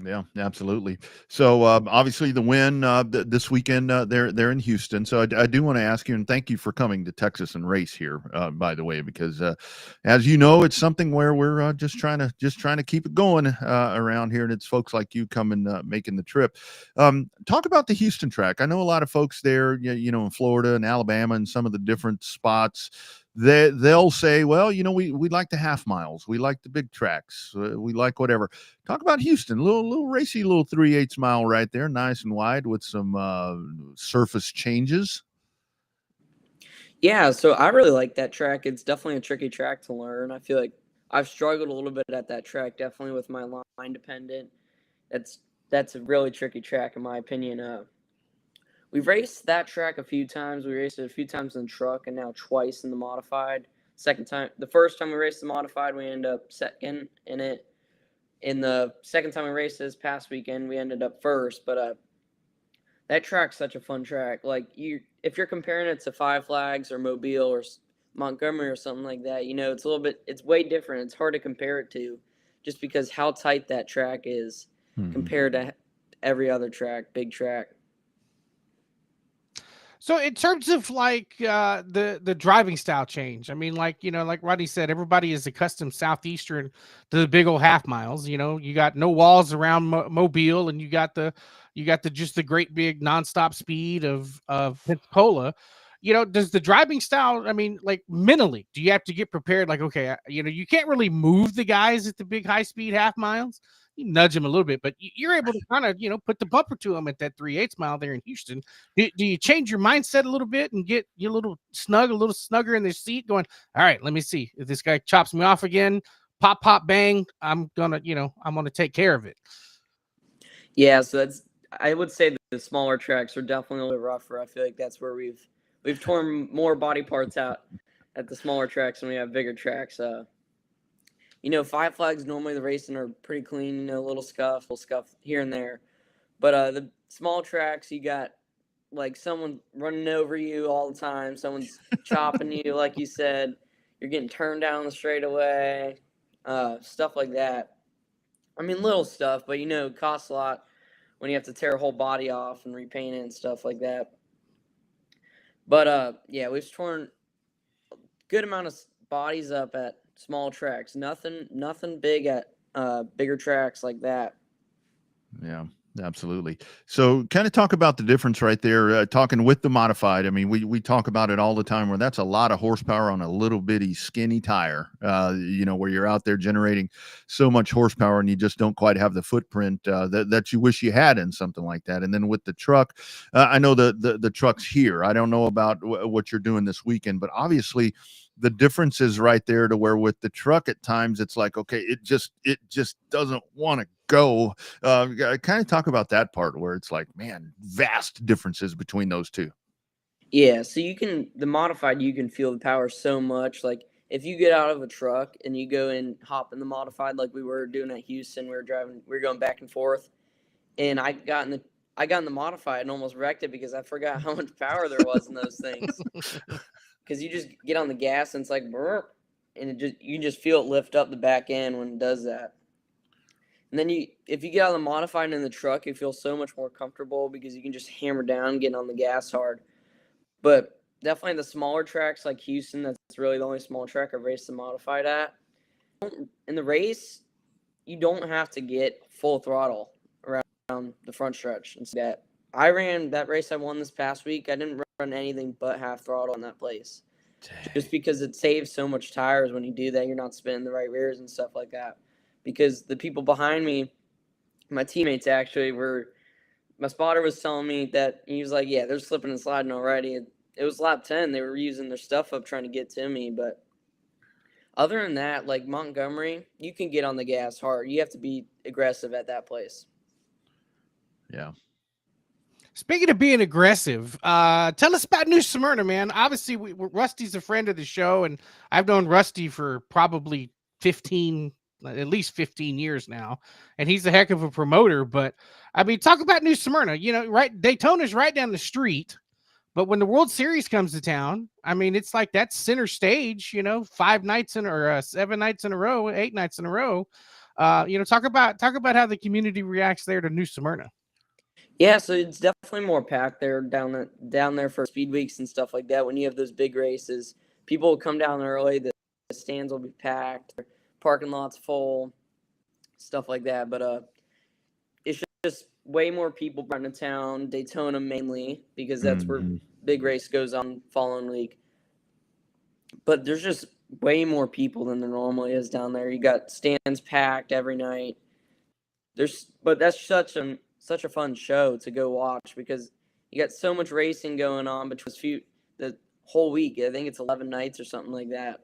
Yeah, absolutely. So obviously the win this weekend, they're in Houston. So I do want to ask you, and thank you for coming to Texas and race here, by the way, because as you know, it's something where we're just trying to keep it going around here, and it's folks like you coming making the trip. Talk about the Houston track. I know a lot of folks there, in Florida and Alabama and some of the different spots. They'll say, well, we like the half miles, we like the big tracks, we like whatever. Talk about Houston, little racy, little 3/8 mile right there, nice and wide with some surface changes. Yeah, so I really like that track. It's definitely a tricky track to learn. I feel like I've struggled a little bit at that track, definitely with my line dependent. That's a really tricky track in my opinion. We've raced that track a few times. We raced it a few times in the truck and now twice in the modified. The first time we raced the modified, we ended up second in it. In the second time we raced this past weekend, we ended up first. But that track's such a fun track. Like, if you're comparing it to Five Flags or Mobile or Montgomery or something like that, it's way different. It's hard to compare it to, just because how tight that track is compared to every other track, big track. So in terms of like the driving style change, I mean, like Rodney said, everybody is accustomed southeastern to the big old half miles. You got no walls around Mobile, and you got the just the great big nonstop speed of Pensacola. Does the driving style, I mean, like mentally, do you have to get prepared? Like, okay, you can't really move the guys at the big high speed half miles. You nudge them a little bit, but you're able to kind of, put the bumper to them at that 3/8 mile there in Houston. Do you change your mindset a little bit and get you a little snugger in the seat, going, all right, let me see if this guy chops me off again, pop, bang, I'm gonna take care of it. Yeah, so I would say the smaller tracks are definitely a little bit rougher. I feel like that's where we've torn more body parts out at the smaller tracks than we have bigger tracks. Five Flags, normally the racing are pretty clean, a little scuff here and there. But the small tracks, you got like someone running over you all the time. Someone's chopping you, like you said. You're getting turned down the straightaway, stuff like that. I mean, little stuff, but it costs a lot when you have to tear a whole body off and repaint it and stuff like that. But yeah, we've torn a good amount of bodies up at small tracks. Nothing big at bigger tracks like that. Yeah, absolutely. So kind of talk about the difference right there, talking with the modified. I mean, we talk about it all the time, where that's a lot of horsepower on a little bitty skinny tire, where you're out there generating so much horsepower and you just don't quite have the footprint that you wish you had in something like that. And then with the truck, I know the truck's here. I don't know about what you're doing this weekend, but obviously the difference is right there, to where with the truck at times it's like, okay, it just doesn't want to go. Kind of talk about that part where it's like, man, vast differences between those two. Yeah, so the modified, you can feel the power so much. Like, if you get out of a truck and you go and hop in the modified, like we were doing at Houston, we were going back and forth, and I got in the modified and almost wrecked it because I forgot how much power there was in those things. Because you just get on the gas and it's like, burp, and you just feel it lift up the back end when it does that. And then if you get out of the modified in the truck, you feel so much more comfortable because you can just hammer down, getting on the gas hard. But definitely the smaller tracks like Houston, it's really the only small track I've raced and modified at. In the race, you don't have to get full throttle around the front stretch. Instead, I ran that race I won this past week. I didn't run anything but half throttle in that place. Dang. Just because it saves so much tires when you do that. You're not spinning the right rears and stuff like that. Because the people behind me, my teammates actually were, my spotter was telling me that he was like, yeah, they're slipping and sliding already. It was lap 10. They were using their stuff up trying to get to me. But other than that, like Montgomery, you can get on the gas hard. You have to be aggressive at that place. Yeah. Speaking of being aggressive, tell us about New Smyrna, man. Obviously, Rusty's a friend of the show, and I've known Rusty for probably at least 15 years now, and he's a heck of a promoter. But I mean, talk about New Smyrna. You know, right? Daytona's right down the street, but when the World Series comes to town, I mean, it's like that's center stage. You know, 7 nights in a row, 8 nights in a row. You know, talk about how the community reacts there to New Smyrna. Yeah, so it's definitely more packed there down there for speed weeks and stuff like that. When you have those big races, people will come down early. The stands will be packed, parking lots full, stuff like that. But it's just way more people running to town. Daytona mainly because that's where big race goes on following week. But there's just way more people than there normally is down there. You got stands packed every night. But that's such a fun show to go watch because you got so much racing going on between the whole week. I think it's 11 nights or something like that.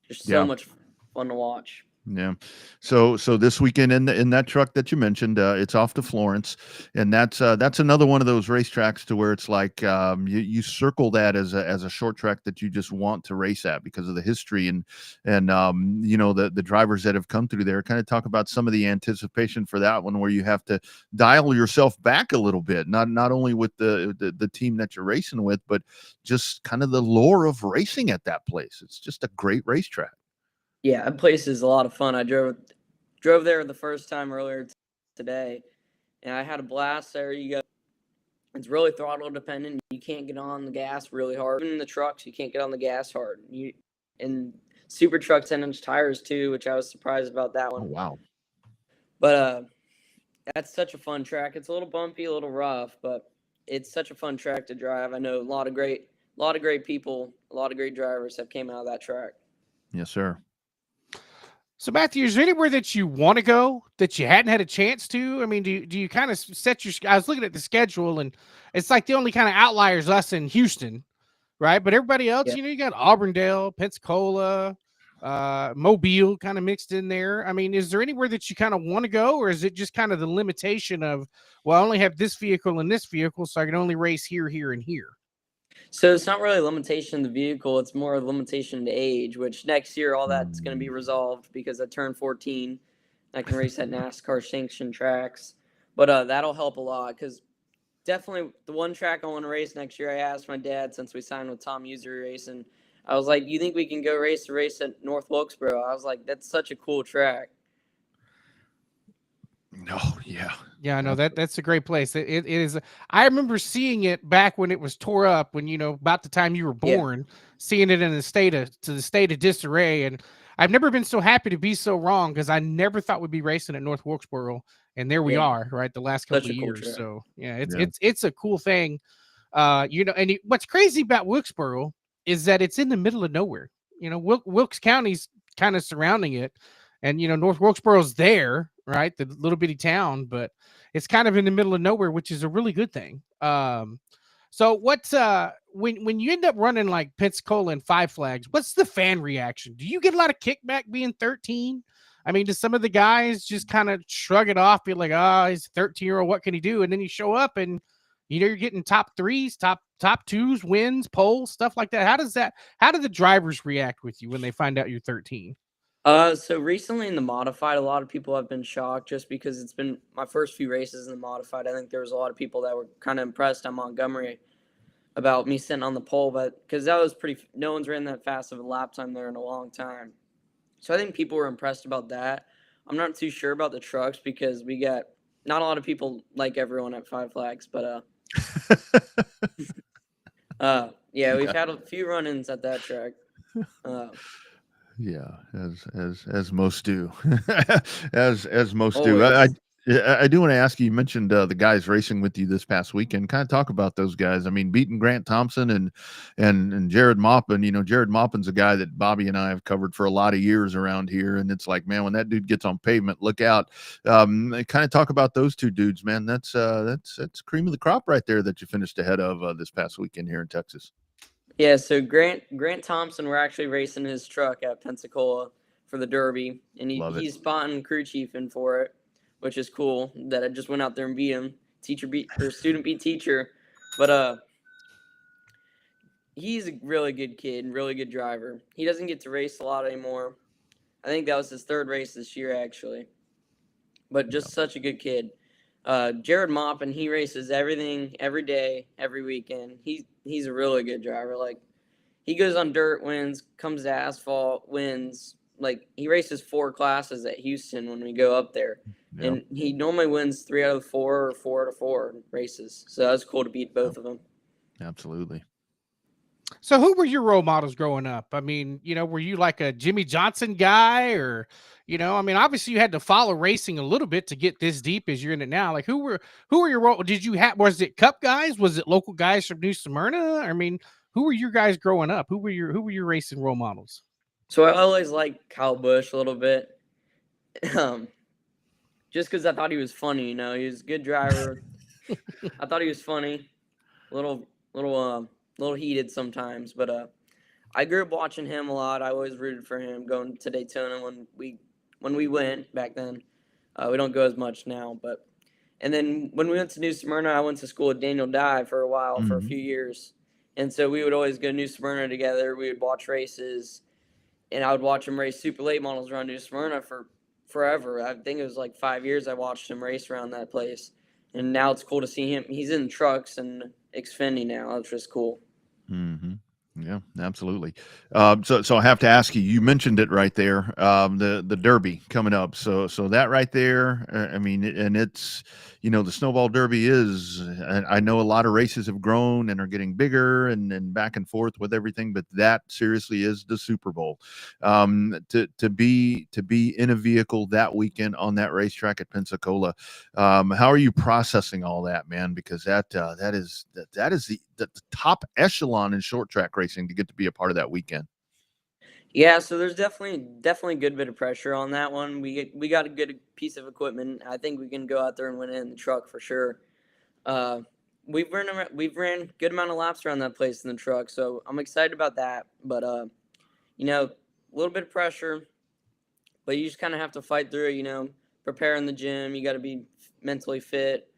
There's so much fun to watch. Yeah. So this weekend in that truck that you mentioned, it's off to Florence, and that's another one of those racetracks to where it's like you circle that as a short track that you just want to race at because of the history and you know the drivers that have come through there. Kind of talk about some of the anticipation for that one where you have to dial yourself back a little bit, not only with the team that you're racing with, but just kind of the lore of racing at that place. It's just a great racetrack. Yeah, that place is a lot of fun. I drove there the first time earlier today, and I had a blast there. It's really throttle dependent. You can't get on the gas really hard. Even in the trucks, you can't get on the gas hard. And super trucks 10-inch tires too, which I was surprised about that one. Oh wow! But that's such a fun track. It's a little bumpy, a little rough, but it's such a fun track to drive. I know a lot of great people, a lot of great drivers have came out of that track. Yes, sir. So, Matthew, is there anywhere that you want to go that you hadn't had a chance to? I mean, do you kind of set your – I was looking at the schedule, and it's like the only kind of outliers us in Houston, right? But everybody else, Yeah. you know, you got Auburndale, Pensacola, Mobile kind of mixed in there. I mean, is there anywhere that you kind of want to go, or is it just kind of the limitation of, well, I only have this vehicle and this vehicle, so I can only race here, here, and here? So it's not really a limitation of the vehicle. It's more a limitation to age, which next year all that's going to be resolved because I turned 14. I can race at NASCAR sanctioned tracks. But that'll help a lot because definitely the one track I want to race next year, I asked my dad since we signed with Tom Usery Racing. I was like, you think we can go race at North Wilkesboro? I was like, that's such a cool track. No, yeah. Yeah, I know that's a great place. It is. I remember seeing it back when it was tore up, when, you know, about the time you were born, seeing it in the state of disarray. And I've never been so happy to be so wrong because I never thought we'd be racing at North Wilkesboro, and there we are, right? The last couple of years. Track. So yeah, it's a cool thing. You know, and what's crazy about Wilkesboro is that it's in the middle of nowhere. You know, Wilkes County's kind of surrounding it, and you know, North Wilkesboro's there, right? The little bitty town, but it's kind of in the middle of nowhere, which is a really good thing. So what's when you end up running like Pensacola and Five Flags, what's the fan reaction? Do you get a lot of kickback being 13? I mean, do some of the guys just kind of shrug it off, be like, oh, he's a 13-year-old, what can he do? And then you show up and you know you're getting top threes, top twos, wins, poles, stuff like that. How do the drivers react with you when they find out you're 13? So recently in the modified, a lot of people have been shocked just because it's been my first few races in the modified. I think there was a lot of people that were kind of impressed on Montgomery about me sitting on the pole, but because that was no one's ran that fast of a lap time there in a long time. So I think people were impressed about that. I'm not too sure about the trucks because we got not a lot of people like everyone at Five Flags, but Yeah, we've had a few run-ins at that track. Yeah, as most do, as most do. Always. I do want to ask you. You mentioned the guys racing with you this past weekend. Kind of talk about those guys. I mean, beating Grant Thompson and Jared Maupin. You know, Jared Maupin's a guy that Bobby and I have covered for a lot of years around here, and it's like, man, when that dude gets on pavement, look out. Kind of talk about those two dudes, man. That's cream of the crop right there that you finished ahead of this past weekend here in Texas. Yeah, so Grant Thompson, we're actually racing his truck at Pensacola for the Derby, and he's spotting crew chief in for it, which is cool that I just went out there and beat him. Student beat teacher. But he's a really good kid and really good driver. He doesn't get to race a lot anymore. I think that was his third race this year, actually. But just such a good kid. Jared Maupin, he races everything, every day, every weekend. He's a really good driver. Like, he goes on dirt, wins, comes to asphalt, wins. Like, he races 4 classes at Houston when we go up there. Yep. And he normally wins 3 out of 4 or 4 out of 4 races. So that's cool to beat both of them. Absolutely. So who were your role models growing up? I mean, you know, were you like a Jimmy Johnson guy, or, you know, I mean, obviously you had to follow racing a little bit to get this deep as you're in it now. Like, who were your role? Was it Cup guys? Was it local guys from New Smyrna? I mean, who were your guys growing up? Who were your racing role models? So I always liked Kyle Busch a little bit. Just because I thought he was funny, you know, he was a good driver. I thought he was funny, little heated sometimes, but I grew up watching him a lot. I always rooted for him going to Daytona when we went back then. We don't go as much now, and then when we went to New Smyrna, I went to school with Daniel Dye for a while, for a few years, and so we would always go to New Smyrna together. We would watch races, and I would watch him race super late models around New Smyrna for forever. I think it was like 5 years I watched him race around that place, and now it's cool to see him. He's in trucks and Xfinity now. That's just cool. Mm-hmm. Yeah, absolutely. So I have to ask you. You mentioned it right there. The Derby coming up. So that right there. I mean, and it's, you know, the Snowball Derby is. I know a lot of races have grown and are getting bigger and back and forth with everything, but that seriously is the Super Bowl. To be in a vehicle that weekend on that racetrack at Pensacola. How are you processing all that, man? Because that is the top echelon in short track racing to get to be a part of that weekend. Yeah, so there's definitely a good bit of pressure on that one. We got a good piece of equipment. I think we can go out there and win it in the truck for sure. We've ran good amount of laps around that place in the truck, so I'm excited about that. But you know, a little bit of pressure, but you just kind of have to fight through it. You know, prepare in the gym. You got to be mentally fit.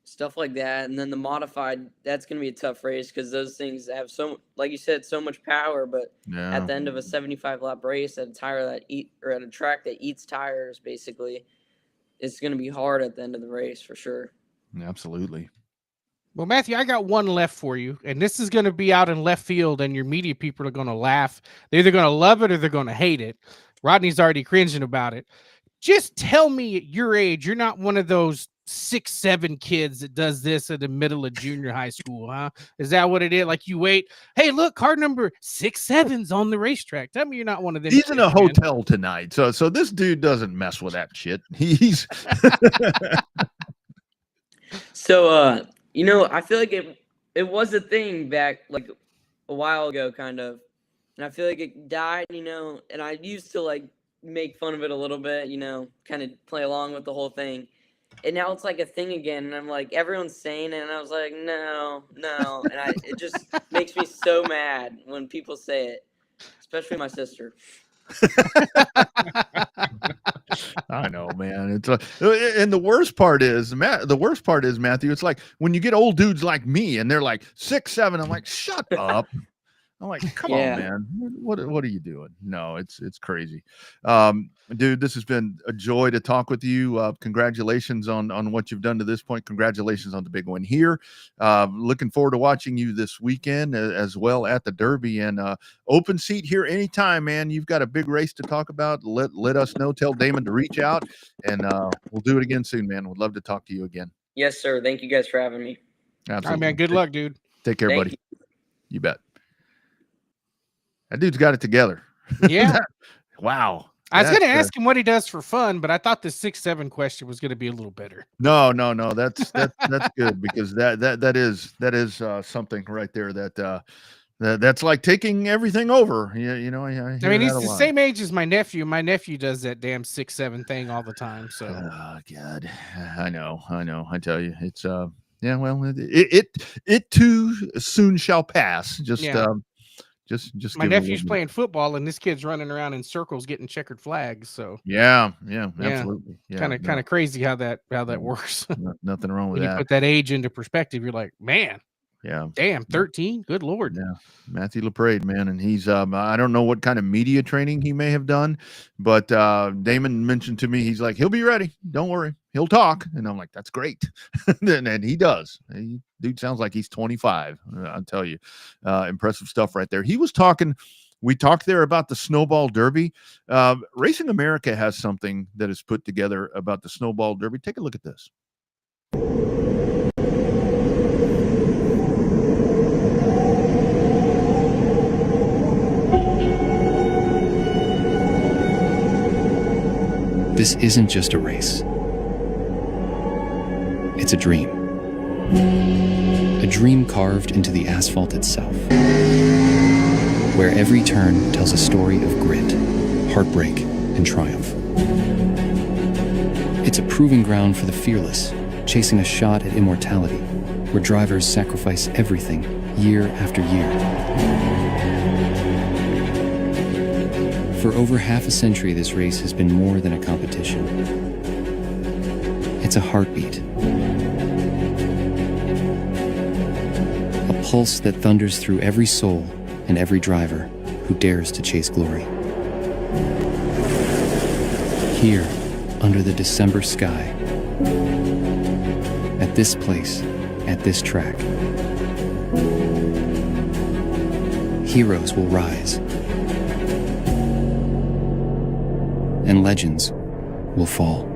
Stuff like that. And then the modified, that's going to be a tough race because those things have like you said, so much power, but at the end of a 75 lap race at a track that eats tires, basically, it's going to be hard at the end of the race for sure. Absolutely. Well, Matthew, I got one left for you, and this is going to be out in left field, and your media people are going to laugh. They're either going to love it or they're going to hate it. Rodney's already cringing about it. Just tell me at your age, you're not one of those 6'7" kids that does this at the middle of junior high school, huh? Is that what it is? Like, you wait, hey, look, car number 67's on the racetrack. Tell me you're not one of them. He's in a hotel tonight, so this dude doesn't mess with that shit. He's so you know, I feel like it was a thing back like a while ago, kind of, and I feel like it died, you know, and I used to like make fun of it a little bit, you know, kind of play along with the whole thing. And now it's like a thing again, and I'm like, everyone's saying it, and I was like, no, and it just makes me so mad when people say it, especially my sister. I know, man. It's and the worst part is, Matthew, it's like when you get old dudes like me, and they're like 6'7", I'm like, shut up. I'm like, come on, man. What are you doing? No, it's crazy. Dude, this has been a joy to talk with you. Congratulations on what you've done to this point. Congratulations on the big one here. Looking forward to watching you this weekend as well at the Derby, and open seat here anytime, man. You've got a big race to talk about. Let us know. Tell Damon to reach out, and we'll do it again soon, man. Would love to talk to you again. Yes, sir. Thank you guys for having me. Absolutely. All right, man. Good luck, dude. Take care, Thank buddy. you. You bet. That dude's got it together. Yeah. Wow. I was going to That's, ask him what he does for fun, but I thought the 6-7 question was going to be a little better. No. That's good because that is something right there that's like taking everything over. You know, I mean, he's that a the lot. same age as my nephew. My nephew does that damn 6-7 thing all the time. So, Oh God, I know. I tell you, it's yeah. Well, it too soon shall pass. Just Yeah. just my give it a nephew's little bit. playing football, and this kid's running around in circles getting checkered flags. So, Yeah, absolutely. Yeah, kind of crazy how that works. nothing wrong with When you that. put that age into perspective, you're like, man, Yeah. damn, 13. Good Lord. Yeah, Matthew LaPrade, man, and he's I don't know what kind of media training he may have done, but Damon mentioned to me, he's like, he'll be ready, don't worry, he'll talk, and I'm like, that's great. and he does. Dude sounds like he's 25. I'll tell you, impressive stuff right there. He was talking. We talked there about the Snowball Derby. Racing America has something that is put together about the Snowball Derby. Take a look at this. This isn't just a race. It's a dream. A dream carved into the asphalt itself, where every turn tells a story of grit, heartbreak, and triumph. It's a proving ground for the fearless, chasing a shot at immortality, where drivers sacrifice everything year after year. For over half a century, this race has been more than a competition. It's a heartbeat. A pulse that thunders through every soul and every driver who dares to chase glory. Here, under the December sky, at this place, at this track, heroes will rise. And legends will fall.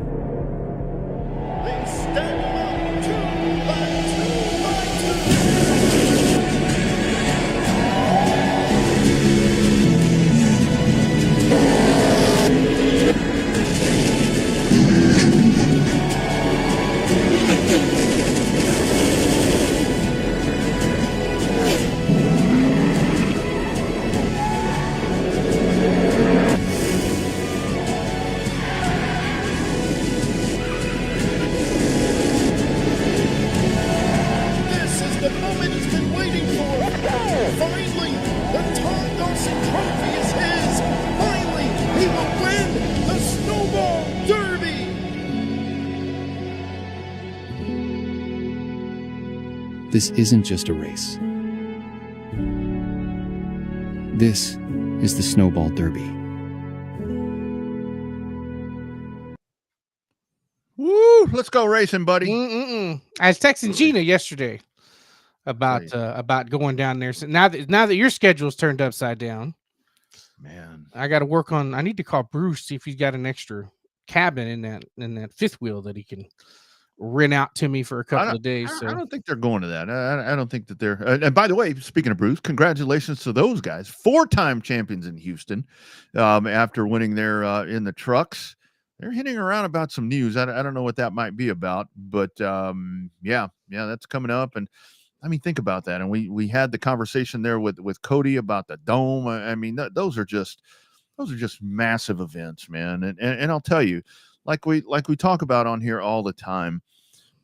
This isn't just a race. This is the Snowball Derby. Woo! Let's go racing, buddy. I was texting Gina yesterday about going down there. So now that your schedule's turned upside down, man, I got to work on. I need to call Bruce, see if he's got an extra cabin in that fifth wheel that he can rent out to me for a couple of days. I don't think they're going to that. I don't think that they're. And by the way, speaking of Bruce, congratulations to those guys, 4-time champions in Houston. After winning there in the trucks, they're hitting around about some news. I don't know what that might be about, but yeah, that's coming up. And I mean, think about that. And we had the conversation there with Cody about the dome. I mean, those are just massive events, man. And I'll tell you, like we talk about on here all the time,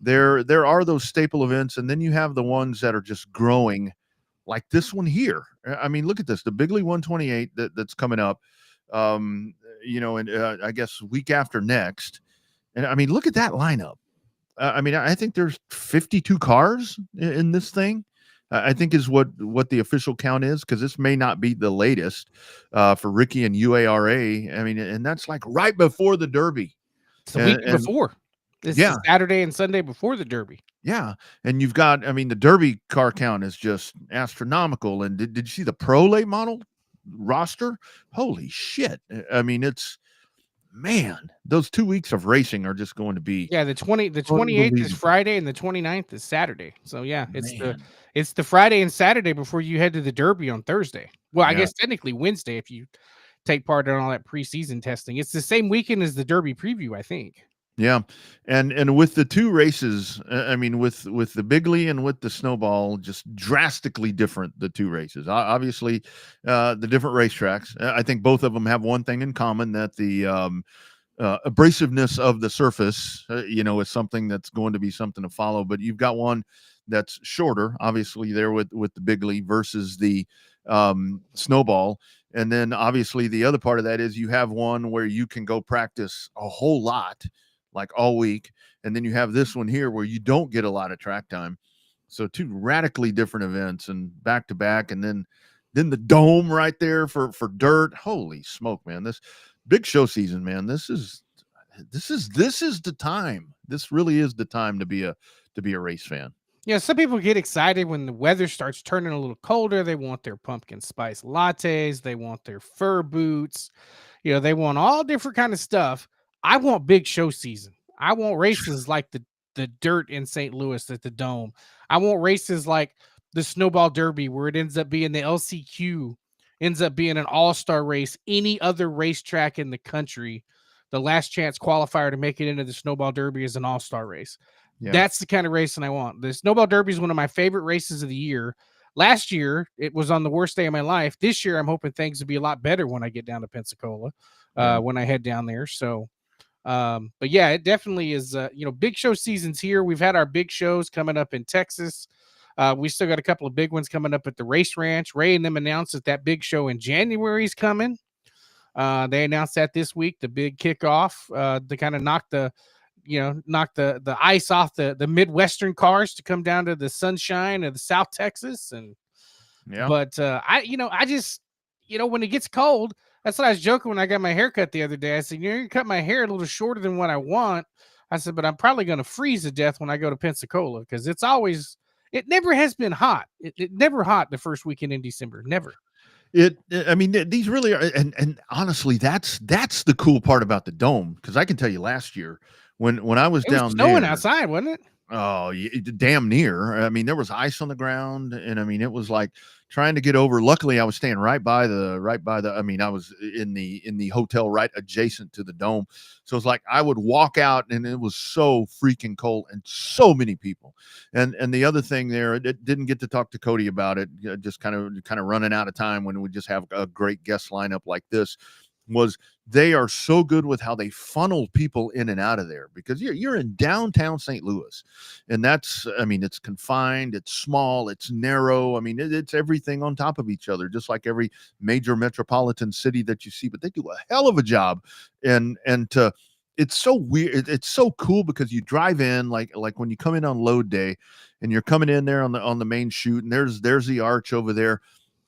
there are those staple events, and then you have the ones that are just growing, like this one here. I mean, look at this, the Bigley 128 that's coming up, and I guess week after next. And I mean, look at that lineup. I mean, I think there's 52 cars in this thing. I think is what the official count is, because this may not be the latest for Ricky and UARA. I mean, and that's like right before the Derby. It's the week before. This is Saturday and Sunday before the Derby. Yeah. And you've got, I mean, the Derby car count is just astronomical. And did you see the Pro Late model roster? Holy shit. I mean, it's man, those 2 weeks of racing are just going to be Yeah, the 28th is unbelievable. Friday and the 29th is Saturday. So yeah, Man. it's the Friday and Saturday before you head to the Derby on Thursday. Well, I Yeah. guess technically Wednesday if you take part in all that preseason testing. It's the same weekend as the Derby preview, I think. Yeah, and with the two races, I mean, with the Bigley and with the Snowball, just drastically different. The two races, obviously, the different racetracks. I think both of them have one thing in common, that the abrasiveness of the surface, is something that's going to be something to follow. But you've got one that's shorter, obviously, there with the Bigley versus the Snowball. And then obviously the other part of that is you have one where you can go practice a whole lot, like all week. And then you have this one here where you don't get a lot of track time. So two radically different events and back to back. And then the dome right there for dirt. Holy smoke, man. This big show season, man. This is the time. This really is the time to be a race fan. Yeah, some people get excited when the weather starts turning a little colder. They want their pumpkin spice lattes. They want their fur boots. They want all different kind of stuff. I want big show season. I want races like the dirt in St. Louis at the Dome. I want races like the Snowball Derby where it ends up being the LCQ, ends up being an all-star race. Any other racetrack in the country, the last chance qualifier to make it into the Snowball Derby is an all-star race. Yeah. That's the kind of racing I want. The Snowball Derby is one of my favorite races of the year. Last year, it was on the worst day of my life. This year, I'm hoping things will be a lot better when I get down to Pensacola, when I head down there. So, but yeah, it definitely is, big show season's here. We've had our big shows coming up in Texas. We still got a couple of big ones coming up at the Race Ranch. Ray and them announced that big show in January is coming. They announced that this week, the big kickoff, to kind of knock the ice off the Midwestern cars to come down to the sunshine of the South Texas. And but I just when it gets cold, that's what I was joking when I got my hair cut the other day. I said, you cut my hair a little shorter than what I want. I said, but I'm probably going to freeze to death when I go to Pensacola because it never has been hot. It never hot the first weekend in December. Never. These really are, and honestly, that's the cool part about the Dome, because I can tell you last year when I was down there, snowing outside, wasn't it? Oh, damn near. I mean, there was ice on the ground, and I mean, it was like trying to get over. Luckily, I was staying right by the. I mean, I was in the hotel right adjacent to the Dome, so it's like I would walk out, and it was so freaking cold, and so many people. And the other thing there, it didn't get to talk to Cody about it. Just kind of running out of time when we just have a great guest lineup like this. Was they are so good with how they funnel people in and out of there, because you're in downtown St. Louis, and it's confined, it's small, it's narrow. I mean, it's everything on top of each other, just like every major metropolitan city that you see, but they do a hell of a job. And it's so weird. It's so cool because you drive in like when you come in on load day and you're coming in there on the main chute, and there's the arch over there,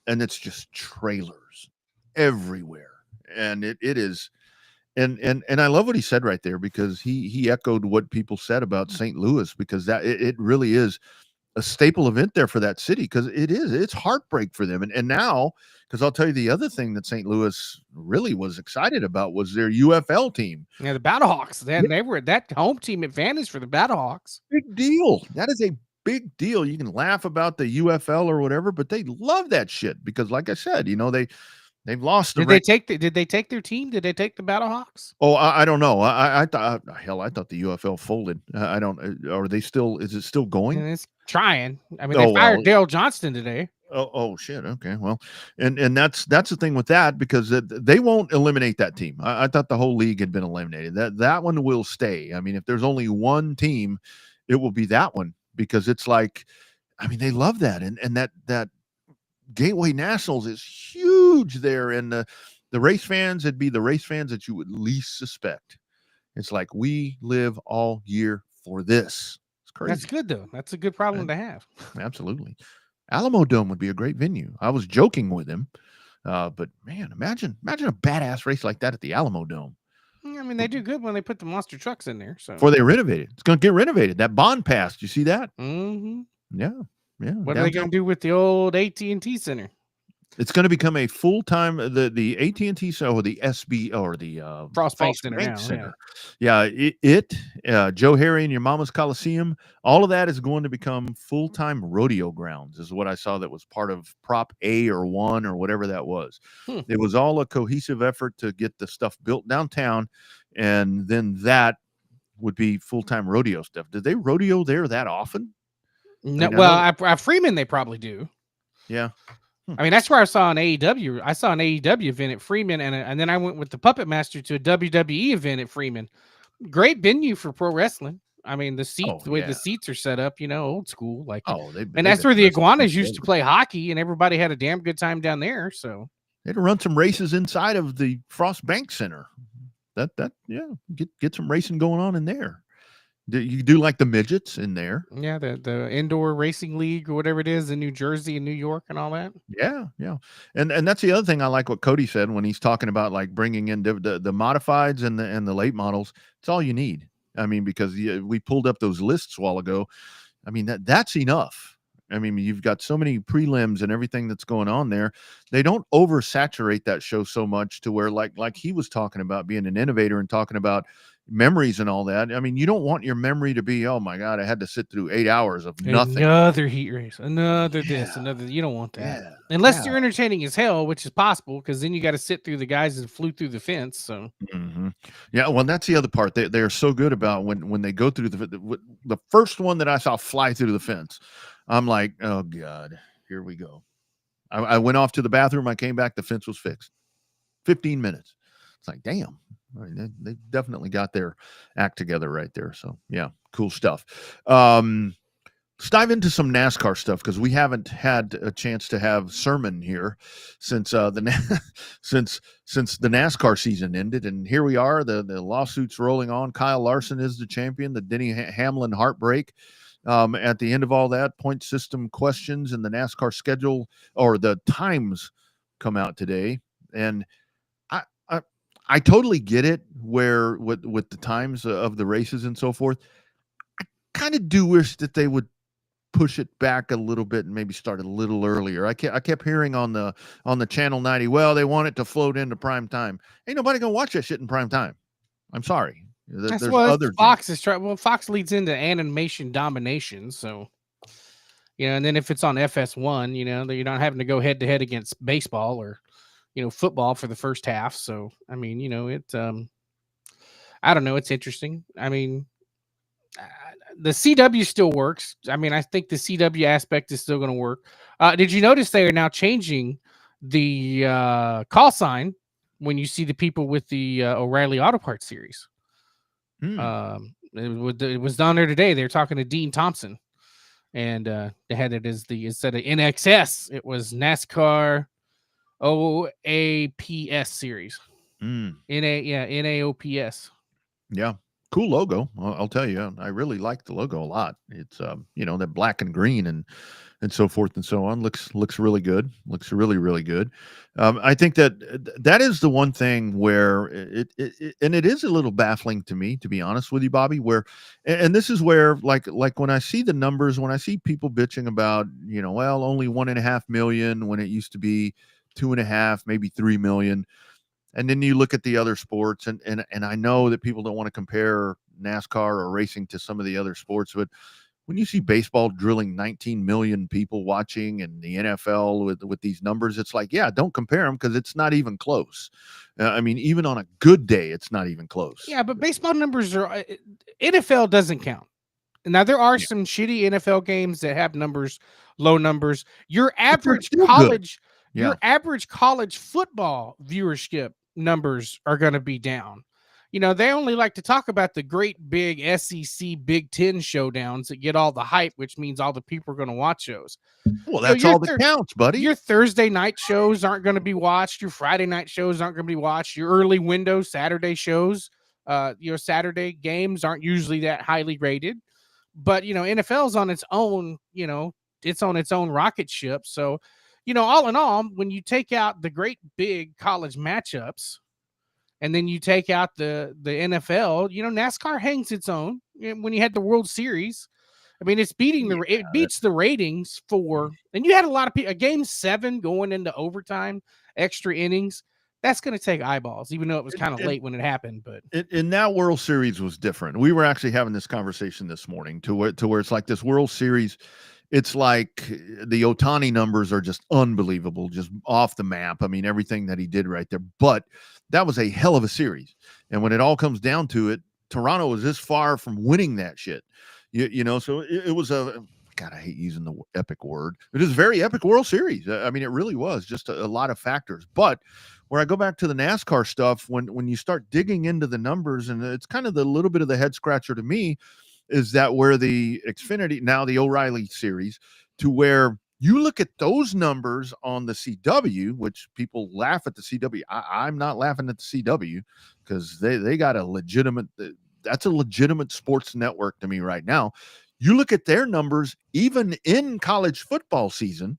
and it's just trailers everywhere. And it is, and I love what he said right there, because he echoed what people said about St. Louis, because that it really is a staple event there for that city, because it's heartbreak for them. And now, because I'll tell you the other thing that St. Louis really was excited about was their UFL team. Yeah, the Battlehawks. They were that home team advantage for the Battlehawks. Big deal. That is a big deal. You can laugh about the UFL or whatever, but they love that shit, because like I said, they've lost. Did they take their team? Did they take the Battlehawks? Oh, I don't know. I thought the UFL folded. I don't. Are they still? Is it still going? And it's trying. I mean, they fired Dale Johnston today. Oh shit. Okay. Well, and that's the thing with that, because they won't eliminate that team. I thought the whole league had been eliminated. That one will stay. I mean, if there's only one team, it will be that one, because it's like, I mean, they love that, and that Gateway Nationals is huge there, and the race fans, it'd be the race fans that you would least suspect. It's like, we live all year for this. It's crazy. That's good though. That's a good problem to have. Absolutely. Alamo Dome would be a great venue. I was joking with him, but man, imagine a badass race like that at the Alamo Dome. I mean, they do good when they put the monster trucks in there. So before they renovate it, it's going to get renovated. That bond passed. You see that? Mm-hmm. Yeah. Yeah. What are they going to do with the old AT&T Center? It's going to become a full-time the AT&T or the SB or the Frost Bank Bank Center. Yeah, Joe Harry and Your Mama's Coliseum, all of that is going to become full-time rodeo grounds, is what I saw that was part of Prop A or 1 or whatever that was. It was all a cohesive effort to get the stuff built downtown, and then that would be full-time rodeo stuff. Did they rodeo there that often? No, well, at Freeman they probably do. Yeah. I mean, that's where I saw an AEW. I saw an AEW event at Freeman, and then I went with the Puppet Master to a WWE event at Freeman. Great venue for pro wrestling. I mean, the seats, the way the seats are set up, old school. Like, and that's where the Iguanas used to play hockey, and everybody had a damn good time down there. So they'd run some races inside of the Frost Bank Center. Get some racing going on in there. You do like the midgets in there. Yeah, the indoor racing league or whatever it is in New Jersey and New York and all that. Yeah. And that's the other thing I like what Cody said when he's talking about like bringing in the modifieds and the late models. It's all you need. I mean, because we pulled up those lists a while ago. I mean, that's enough. I mean, you've got so many prelims and everything that's going on there. They don't oversaturate that show so much to where like he was talking about being an innovator and talking about memories and all that. I mean, you don't want your memory to be, oh my God, I had to sit through 8 hours of nothing. Another heat race, another this, another. You don't want that. Unless they're entertaining as hell, which is possible, because then you got to sit through the guys that flew through the fence. So yeah, well, that's the other part. They are so good about when they go through the first one that I saw fly through the fence. I'm like, oh God, here we go. I went off to the bathroom. I came back. The fence was fixed. 15 minutes. It's like, damn. I mean, they definitely got their act together right there. So yeah, cool stuff. Let's dive into some NASCAR stuff because we haven't had a chance to have Sermon here since since the NASCAR season ended, and here we are. The lawsuits rolling on. Kyle Larson is the champion. The Denny Hamlin heartbreak. At the end of all that, point system questions and the NASCAR schedule or the times come out today, and I totally get it where with the times of the races and so forth. I kind of do wish that they would push it back a little bit and maybe start a little earlier. I kept hearing on the Channel 90, well, they want it to float into prime time. Ain't nobody gonna watch that shit in prime time. I'm sorry. There's other Fox things. Fox leads into animation domination, so and then if it's on FS1, you're not having to go head to head against baseball or football for the first half. So, I mean, I don't know. It's interesting. I mean, the CW still works. I mean, I think the CW aspect is still going to work. Did you notice they are now changing the call sign when you see the people with the O'Reilly Auto Parts series? It was down there today. They were talking to Dean Thompson, and they had it as instead of NXS, it was NASCAR OAPS series. NAOPS. Yeah. Cool logo. I'll tell you, I really like the logo a lot. It's that black and green and so forth and so on looks really good. Looks really, really good. I think that is the one thing where it is a little baffling to me, to be honest with you, Bobby, where, and this is where like when I see the numbers, when I see people bitching about, well, only 1.5 million when it used to be 2.5, maybe 3 million. And then you look at the other sports, and I know that people don't want to compare NASCAR or racing to some of the other sports, but when you see baseball drilling 19 million people watching and the NFL with these numbers, it's like, yeah, don't compare them because it's not even close. I mean, even on a good day, it's not even close. Yeah, but baseball numbers are NFL doesn't count. Now there are some shitty NFL games that have low numbers. Your average college. Yeah. Your average college football viewership numbers are going to be down. They only like to talk about the great big SEC Big Ten showdowns that get all the hype, which means all the people are going to watch those. Well, that's all that counts, buddy. Your Thursday night shows aren't going to be watched. Your Friday night shows aren't going to be watched. Your early window Saturday shows, your Saturday games aren't usually that highly rated. But, NFL's on its own, it's on its own rocket ship. So, all in all, when you take out the great big college matchups and then you take out the NFL, NASCAR hangs its own. When you had the World Series, I mean, it's beating it beats the ratings for, and you had a lot of people. A game 7 going into overtime, extra innings. That's going to take eyeballs, even though it was kind of late when it happened. But in that World Series was different. We were actually having this conversation this morning to where it's like this World Series. It's like the Ohtani numbers are just unbelievable, just off the map. I mean, everything that he did right there. But that was a hell of a series. And when it all comes down to it, Toronto was this far from winning that shit. You know, so it was God, I hate using the epic word. It is a very epic World Series. I mean, it really was just a lot of factors. But where I go back to the NASCAR stuff, when you start digging into the numbers, and it's kind of the little bit of the head scratcher to me, is that where the Xfinity, now the O'Reilly series, to where you look at those numbers on the CW, which people laugh at the CW. I'm not laughing at the CW because they got a legitimate, that's a legitimate sports network to me right now. You look at their numbers, even in college football season,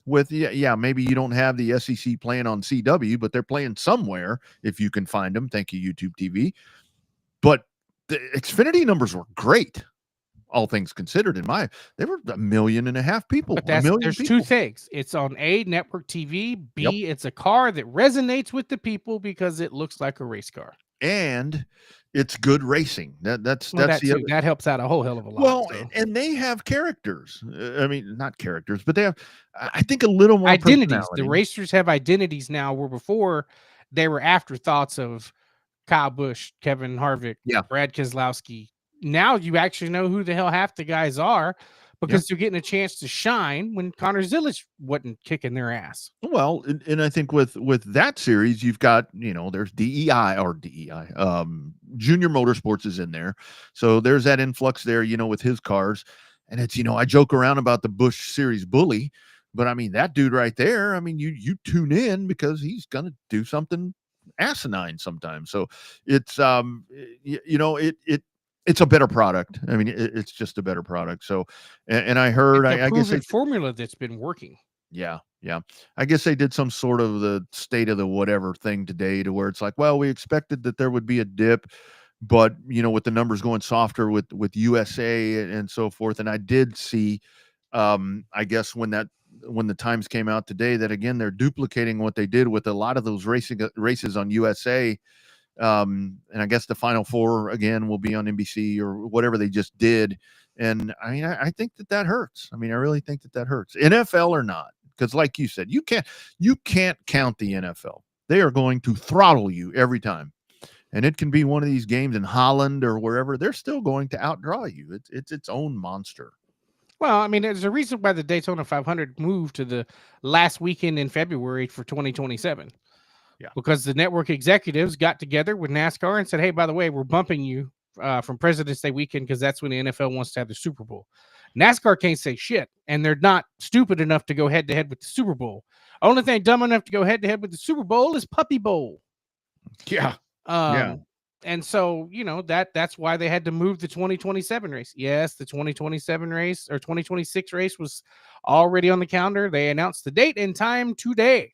with maybe you don't have the SEC playing on CW, but they're playing somewhere if you can find them. Thank you, YouTube TV. But the Xfinity numbers were great, all things considered. They were 1.5 million people. But there's two things. It's on A, network TV. B, it's a car that resonates with the people because it looks like a race car. And it's good racing. That helps out a whole hell of a lot. Well, and they have characters. I mean, not characters, but they have, I think, a little more identities. The racers have identities now, where before they were afterthoughts of Kyle Busch, Kevin Harvick, Brad Keselowski. Now you actually know who the hell half the guys are, because they're getting a chance to shine when Connor Zillage wasn't kicking their ass. Well, and I think with that series, you've got, there's DEI, Junior Motorsports is in there. So there's that influx there, with his cars. And it's, I joke around about the Busch Series bully, but I mean, that dude right there, I mean, you tune in because he's going to do something asinine sometimes. So it's, it's a better product. I mean, it's just a better product. So, and I heard, I guess a formula that's been working. Yeah. I guess they did some sort of the state of the whatever thing today, to where it's like, well, we expected that there would be a dip, but with the numbers going softer with USA and so forth. And I did see, I guess when the times came out today, that again, they're duplicating what they did with a lot of those races on USA. And I guess the Final Four again will be on NBC or whatever they just did. And I mean, I think that hurts. I mean, I really think that hurts, NFL or not, because like you said, you can't count the NFL. They are going to throttle you every time. And it can be one of these games in Holland or wherever. They're still going to outdraw you. It's its own monster. Well, I mean, there's a reason why the Daytona 500 moved to the last weekend in February for 2027. Yeah, because the network executives got together with NASCAR and said, hey, by the way, we're bumping you from President's Day weekend because that's when the NFL wants to have the Super Bowl. NASCAR can't say shit, and they're not stupid enough to go head-to-head with the Super Bowl. Only thing dumb enough to go head-to-head with the Super Bowl is Puppy Bowl. Yeah. And so, that's why they had to move the 2027 race. Yes, the 2027 race or 2026 race was already on the calendar. They announced the date and time today.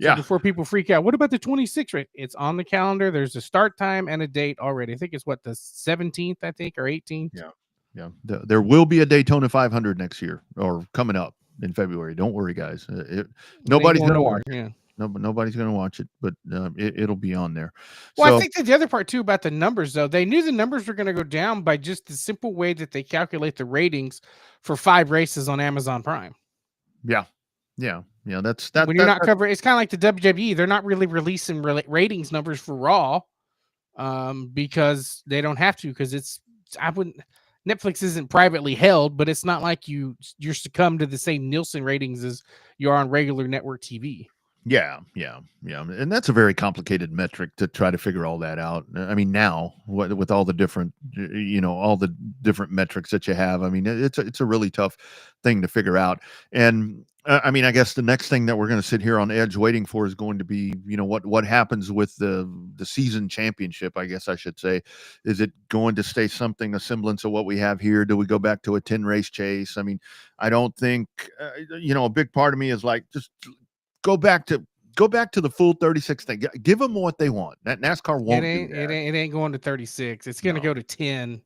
So before people freak out, what about the 26th race? It's on the calendar. There's a start time and a date already. I think it's the 17th, I think, or 18th. Yeah. There will be a Daytona 500 next year, or coming up in February. Don't worry, guys. Nobody's going to watch it. Yeah. Nobody's going to watch it, but it'll be on there. Well, so, I think that the other part too about the numbers, though, they knew the numbers were going to go down by just the simple way that they calculate the ratings for 5 races on Amazon Prime. Yeah. That's that. When you're not covering, it's kind of like the WWE. They're not really releasing ratings numbers for Raw, because they don't have to. Because Netflix isn't privately held, but it's not like you're succumb to the same Nielsen ratings as you are on regular network TV. Yeah. And that's a very complicated metric to try to figure all that out. I mean, now with all the different, all the different metrics that you have, I mean, it's a really tough thing to figure out. And I mean, I guess the next thing that we're going to sit here on edge waiting for is going to be, what happens with the season championship, I guess I should say. Is it going to stay a semblance of what we have here? Do we go back to a 10 race chase? I mean, I don't think, a big part of me is like, just go back to the full 36 thing. Give them what they want. That NASCAR won't do that. It ain't going to 36. It's going to go to 10.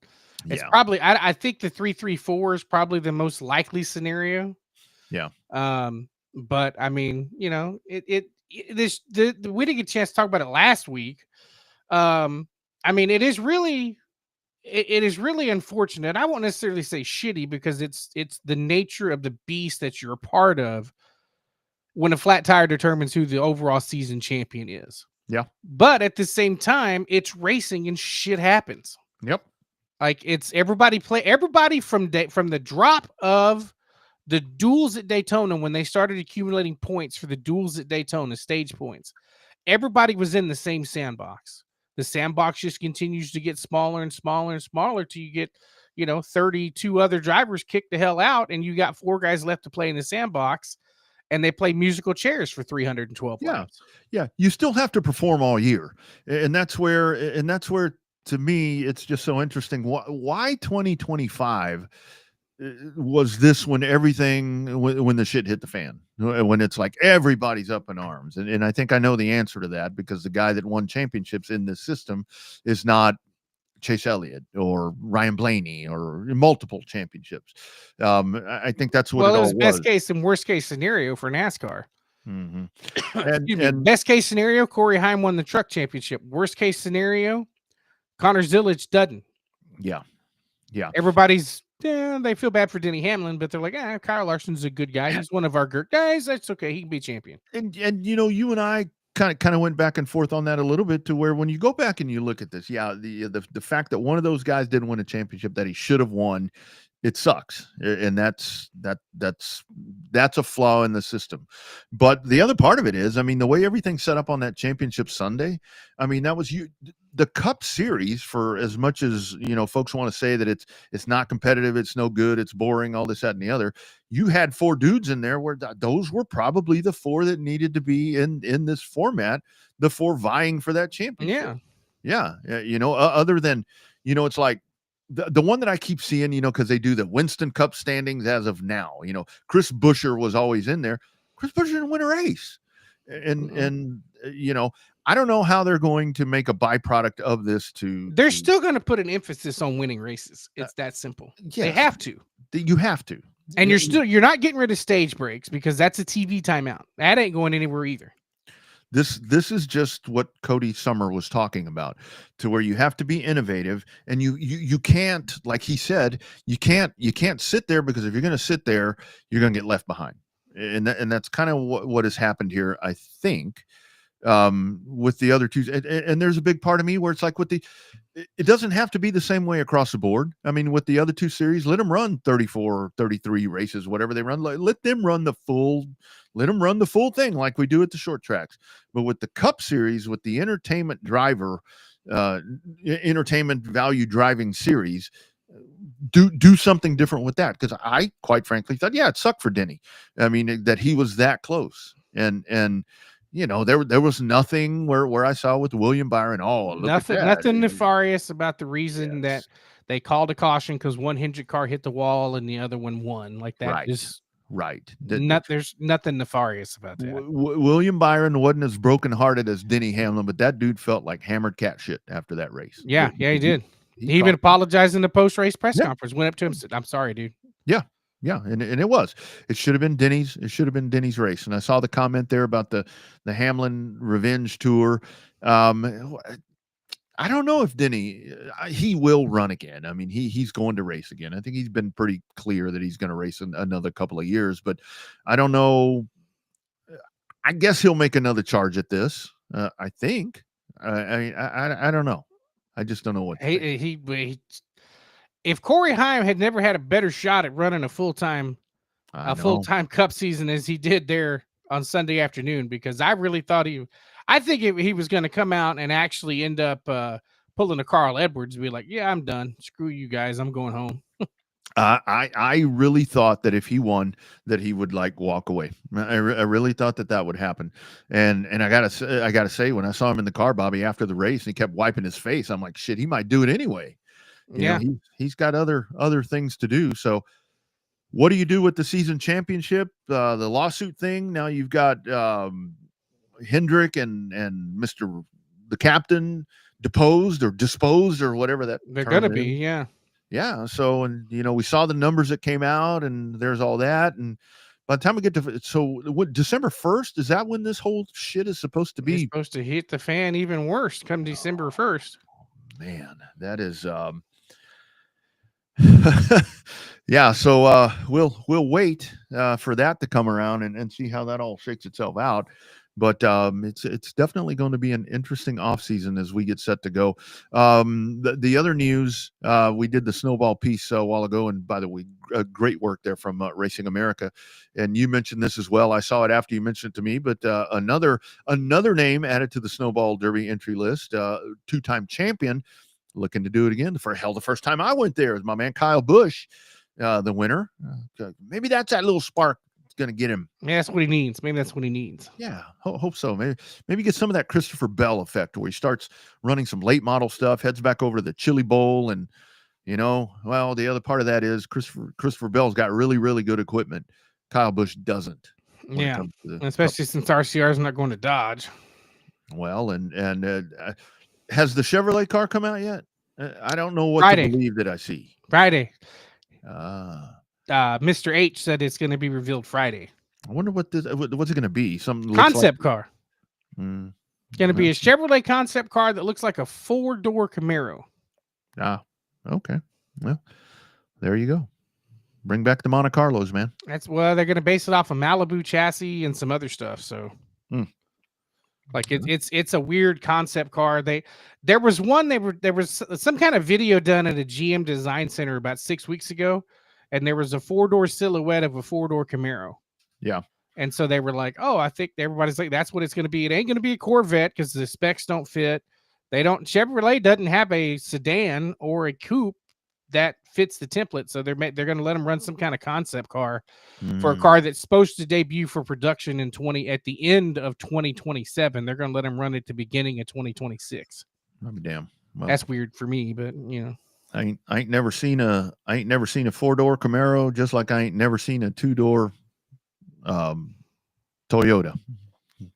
It's Yeah. probably I think the 3-3-4 is probably the most likely scenario. Yeah. But I mean, we didn't get a chance to talk about it last week. I mean, it is really unfortunate. I won't necessarily say shitty because it's the nature of the beast that you're a part of when a flat tire determines who the overall season champion is. Yeah. But at the same time, it's racing and shit happens. Yep. Like it's everybody from the drop of the duels at Daytona when they started accumulating points for the duels at Daytona, stage points. Everybody was in the same sandbox. The sandbox just continues to get smaller and smaller and smaller till you get, 32 other drivers kick the hell out, and you got 4 guys left to play in the sandbox, and they play musical chairs for 312 laps. Yeah. You still have to perform all year. And that's where to me, it's just so interesting. Why 2025 was this when the shit hit the fan, when it's like everybody's up in arms? And I think I know the answer to that, because the guy that won championships in this system is not Chase Elliott or Ryan Blaney or multiple championships. I think that's what it was. Best case and worst case scenario for NASCAR. Mm-hmm. And best case scenario, Corey Heim won the truck championship. Worst case scenario, Connor Zillage doesn't. Yeah. Everybody's they feel bad for Denny Hamlin, but they're like, Kyle Larson's a good guy. He's one of our good guys. That's okay. He can be champion. And you and I kind of went back and forth on that a little bit, to where when you go back and you look at this, the fact that one of those guys didn't win a championship that he should have won, it sucks. And that's a flaw in the system. But the other part of it is, I mean, the way everything's set up on that championship Sunday, I mean, that was the Cup Series, for as much as, folks want to say that it's not competitive, it's no good, it's boring, all this, that, and the other. You had 4 dudes in there where those were probably the 4 that needed to be in this format, the 4 vying for that championship. Yeah. Other than, it's like, the one that I keep seeing, because they do the Winston Cup standings as of now, Chris Buescher was always in there. Chris Buescher didn't win a race. And I don't know how they're going to make a byproduct of this. They're still going to put an emphasis on winning races. It's that simple. Yes, they have to. You have to. And you're not getting rid of stage breaks, because that's a TV timeout. That ain't going anywhere either. This is just what Cody Summer was talking about, to where you have to be innovative, and you can't, like he said, you can't sit there, because if you're going to sit there, you're going to get left behind. And that's kind of what has happened here, I think, with the other two. And there's a big part of me where it's like, it doesn't have to be the same way across the board. I mean, with the other 2 series, let them run 34, 33 races, whatever they run. Let them run the full thing like we do at the short tracks. But with the Cup Series, with the entertainment value driving series, do something different with that. Because I, quite frankly, thought, it sucked for Denny. I mean, that he was that close. And there was nothing where I saw with William Byron. Nothing nefarious about the reason that they called a caution because one Hendrick car hit the wall and the other one won. Like that. Right. There's nothing nefarious about that. William Byron wasn't as brokenhearted as Denny Hamlin, but that dude felt like hammered cat shit after that race. Yeah, he did. He even apologized in the post-race press conference. Went up to him and said, "I'm sorry, dude." Yeah, and it should have been Denny's race. And I saw the comment there about the Hamlin revenge tour. I don't know if Denny, he will run again. I mean, he's going to race again. I think he's been pretty clear that he's going to race another couple of years, but I don't know. I guess he'll make another charge at this. I think. I don't know. I just don't know what. If Corey Heim had never had a better shot at running a full-time Cup season as he did there on Sunday afternoon, because I really thought he was going to come out and actually end up pulling a Carl Edwards and be like, "Yeah, I'm done. Screw you guys. I'm going home." I really thought that if he won, that he would walk away. I really thought that would happen. And I gotta say, when I saw him in the car, Bobby, after the race, he kept wiping his face. I'm like, shit, he might do it anyway. You know, he's got other things to do. So what do you do with the season championship? The lawsuit thing. Now you've got Hendrick and Mr. the captain deposed or disposed or whatever that they're going to be. Yeah. Yeah. So, and we saw the numbers that came out, and there's all that. And by the time we get to, so what, December 1st, is that when this whole shit is supposed to It's be? supposed to hit the fan even worse come December 1st. Man, that is, yeah. So, we'll wait, for that to come around and see how that all shakes itself out. But it's definitely going to be an interesting off season as we get set to go. The other news, we did the snowball piece a while ago, and by the way, great work there from Racing America. And you mentioned this as well. I saw it after you mentioned it to me, but another name added to the Snowball Derby entry list, two-time champion, looking to do it again. The first time I went there is my man Kyle Busch, the winner. Maybe that's that little spark going to get him. Yeah, that's what he needs. Maybe that's what he needs. Yeah, hope so. Maybe get some of that Christopher Bell effect where he starts running some late model stuff, heads back over to the Chili Bowl, and well, the other part of that is Christopher Bell's got really, really good equipment. Kyle Busch doesn't. Yeah, especially since RCR is not going to Dodge. Well, and has the Chevrolet car come out yet? I don't know what Friday. to believe that I see. Friday. Mr. H said it's going to be revealed Friday. I wonder what's it going to be? Some concept car. Going to be a Chevrolet concept car that looks like a 4-door Camaro. Okay. Well, there you go. Bring back the Monte Carlos, man. They're going to base it off a Malibu chassis and some other stuff. So, it's a weird concept car. There was some kind of video done at a GM Design Center about 6 weeks ago. And there was a 4-door silhouette of a 4-door Camaro. Yeah. And so they were like, oh, I think everybody's like, that's what it's going to be. It ain't going to be a Corvette because the specs don't fit. Chevrolet doesn't have a sedan or a coupe that fits the template. So they're going to let them run some kind of concept car for a car that's supposed to debut for production at the end of 2027. They're going to let them run at the beginning of 2026. I'll be damn. Well, that's weird for me, but I ain't never seen a 4-door Camaro, just like I ain't never seen a 2-door Toyota.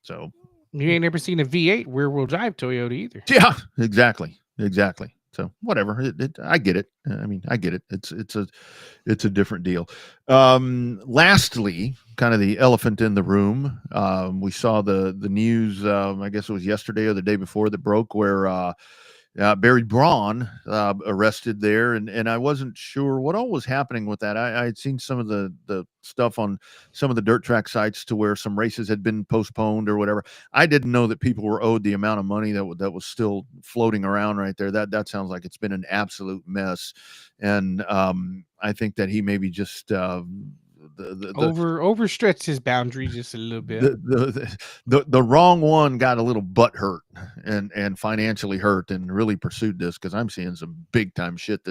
So you ain't never seen a V8 rear-wheel drive Toyota either. Yeah, exactly. So whatever. I get it. I mean, I get it. It's a different deal. Lastly, kind of the elephant in the room. We saw the news. I guess it was yesterday or the day before that broke where Barry Braun arrested there, and I wasn't sure what all was happening with that. I had seen some of the stuff on some of the dirt track sites to where some races had been postponed or whatever. I didn't know that people were owed the amount of money that was still floating around right there. That sounds like it's been an absolute mess, and I think that he maybe just overstretched his boundaries just a little bit. The wrong one got a little butt hurt and financially hurt and really pursued this, because I'm seeing some big time shit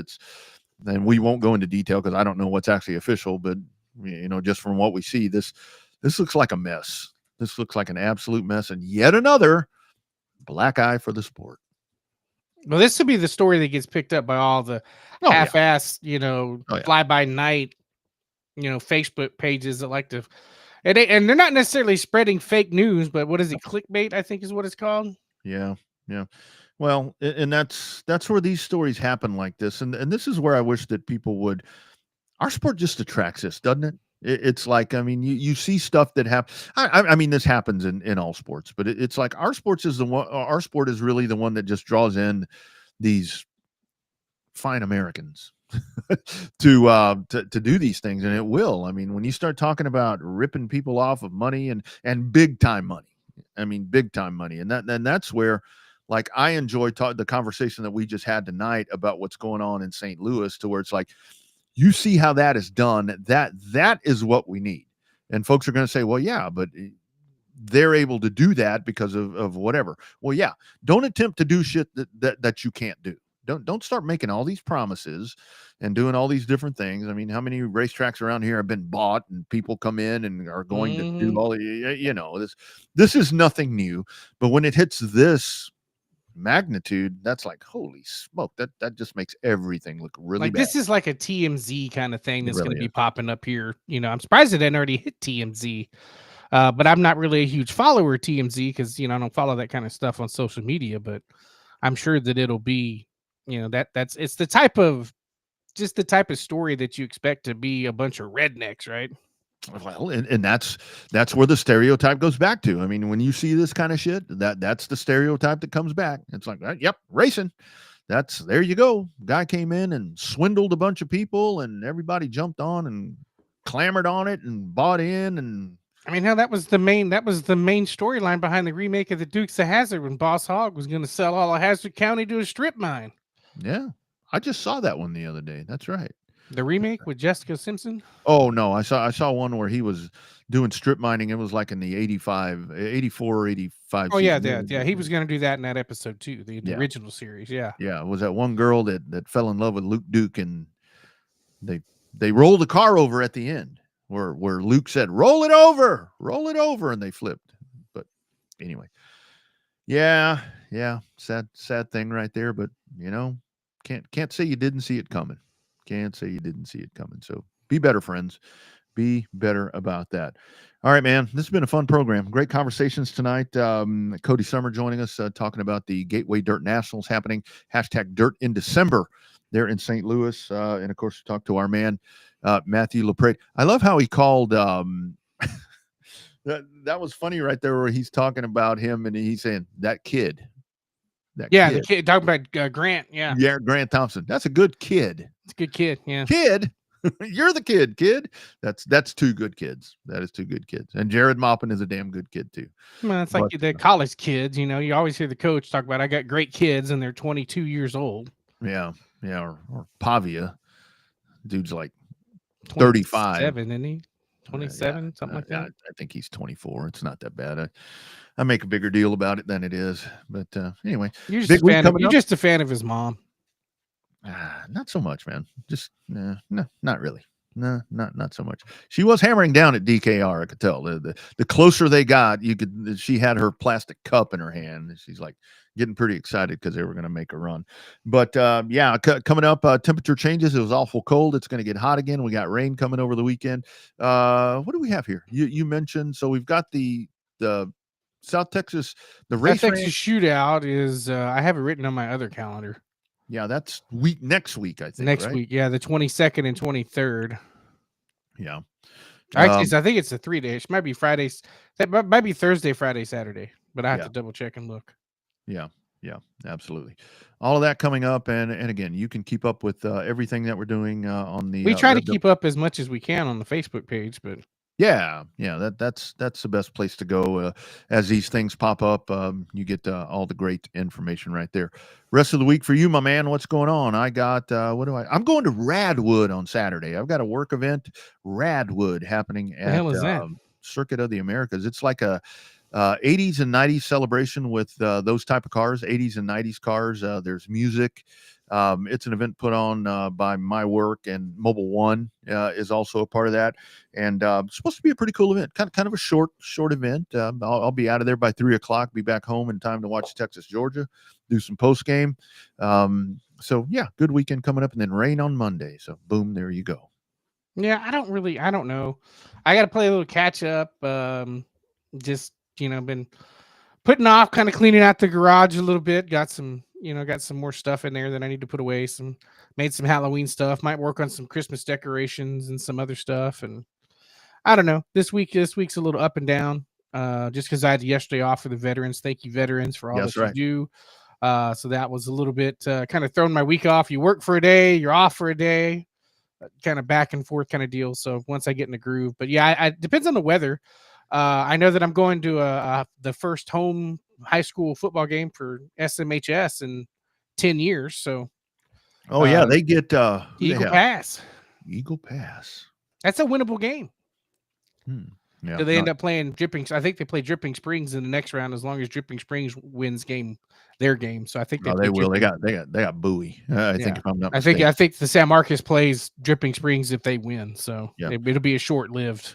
and we won't go into detail because I don't know what's actually official, but just from what we see, this looks like a mess. This looks like an absolute mess, and yet another black eye for the sport. Well, this would be the story that gets picked up by all the half-assed, fly by night, Facebook pages that like to, and they're not necessarily spreading fake news, but what is it? Clickbait, I think is what it's called. Yeah. Well, and that's where these stories happen like this. And this is where I wish that people would, our sport just attracts this, doesn't it? It's like, I mean, you see stuff that happens. I mean, this happens in all sports, but it's like our sport is really the one that just draws in these fine Americans to do these things, and it will. I mean, when you start talking about ripping people off of money and big time money, I mean, big time money, and that's where, like, I enjoy the conversation that we just had tonight about what's going on in St. Louis, to where it's like, you see how that is done. That is what we need. And folks are going to say, well, yeah, but they're able to do that because of whatever. Well, yeah, don't attempt to do shit that you can't do. Don't start making all these promises and doing all these different things. I mean, how many racetracks around here have been bought and people come in and are going to do all this is nothing new, but when it hits this magnitude, that's like, holy smoke, that just makes everything look really bad. This is like a TMZ kind of thing that's really going to be popping up here. I'm surprised it hadn't already hit TMZ. But I'm not really a huge follower of TMZ because, I don't follow that kind of stuff on social media, but I'm sure that it'll be, it's the type of just the type of story that you expect to be a bunch of rednecks, right? Well, and that's where the stereotype goes back to. I mean, when you see this kind of shit, that's the stereotype that comes back. It's like, yep, racing. There you go. Guy came in and swindled a bunch of people, and everybody jumped on and clamored on it and bought in. And I mean, hell, that was the main storyline behind the remake of the Dukes of Hazzard when Boss Hogg was going to sell all of Hazard County to a strip mine. yeah, I just saw that one the other day. That's right. The remake with Jessica Simpson? Oh no, I saw one where he was doing strip mining. It was like in the 84, 85. Oh yeah, season. yeah. He was going to do that in that episode too, the original series. Yeah. Yeah, it was that one girl that fell in love with Luke Duke, and they rolled the car over at the end where Luke said, roll it over, and they flipped. But anyway, yeah, sad thing right there. But can't say you didn't see it coming. Can't say you didn't see it coming. So be better, friends. Be better about that. All right, man. This has been a fun program. Great conversations tonight. Cody Summer joining us, talking about the Gateway Dirt Nationals happening. #Dirt in December there in St. Louis. And of course, we talked to our man, Matthew LaPrade. I love how he called that was funny right there where he's talking about him and he's saying that kid. The kid talking about Grant. Yeah, Grant Thompson. That's a good kid. It's a good kid. Yeah, kid. You're the kid. That's two good kids. That is two good kids. And Jared Maupin is a damn good kid too. Well, it's like the college kids. You always hear the coach talk about, I got great kids and they're 22 years old. Yeah, or Pavia, dude's like 35. 27, isn't he? 27, something like that. I think he's 24. It's not that bad. I make a bigger deal about it than it is. But anyway, you're just a fan of his mom. Not so much, man. Just no, not really. No, not so much. She was hammering down at DKR. I could tell. The closer they got, she had her plastic cup in her hand. And she's like getting pretty excited because they were going to make a run. But coming up, temperature changes. It was awful cold. It's going to get hot again. We got rain coming over the weekend. What do we have here? You mentioned. So we've got the South Texas. The race Texas shootout is. I have it written on my other calendar. Yeah, that's next week, I think. Next week, yeah, the 22nd and 23rd. Yeah. Actually, I think it's a 3 day. It might be Fridays. That might be Thursday, Friday, Saturday. But I have to double check and look. Yeah, absolutely. All of that coming up, and again, you can keep up with everything that we're doing on the. We try to keep up as much as we can on the Facebook page, but. Yeah, that's the best place to go. As these things pop up, you get all the great information right there. Rest of the week for you, my man. What's going on? I got I'm going to Radwood on Saturday. I've got a work event, Radwood, happening at the hell is that? Circuit of the Americas. It's like a 80s and 90s celebration with those type of cars, 80s and 90s cars. There's music. It's an event put on by my work, and Mobile One is also a part of that. And it's supposed to be a pretty cool event, kind of a short event. I'll be out of there by 3:00, be back home in time to watch Texas, Georgia, do some post game. So yeah, good weekend coming up, and then rain on Monday. So boom, there you go. Yeah, I don't know. I got to play a little catch up. Just, been putting off, kind of cleaning out the garage a little bit. Got some more stuff in there that I need to put away. Made some Halloween stuff. Might work on some Christmas decorations and some other stuff. And I don't know. This week's a little up and down. Just because I had yesterday off for the veterans. Thank you, veterans, for all that you do. So that was a little bit kind of throwing my week off. You work for a day, you're off for a day, kind of back and forth kind of deal. So once I get in the groove, but yeah, it depends on the weather. I know that I'm going to the first home high school football game for SMHS in 10 years. So, they get Eagle Pass. Eagle Pass. That's a winnable game. Yeah, so they end up playing Dripping. I think they play Dripping Springs in the next round as long as Dripping Springs wins their game. So I think they will. They got Bowie. I think if I'm not mistaken. I think the San Marcos plays Dripping Springs if they win. So it'll be a short-lived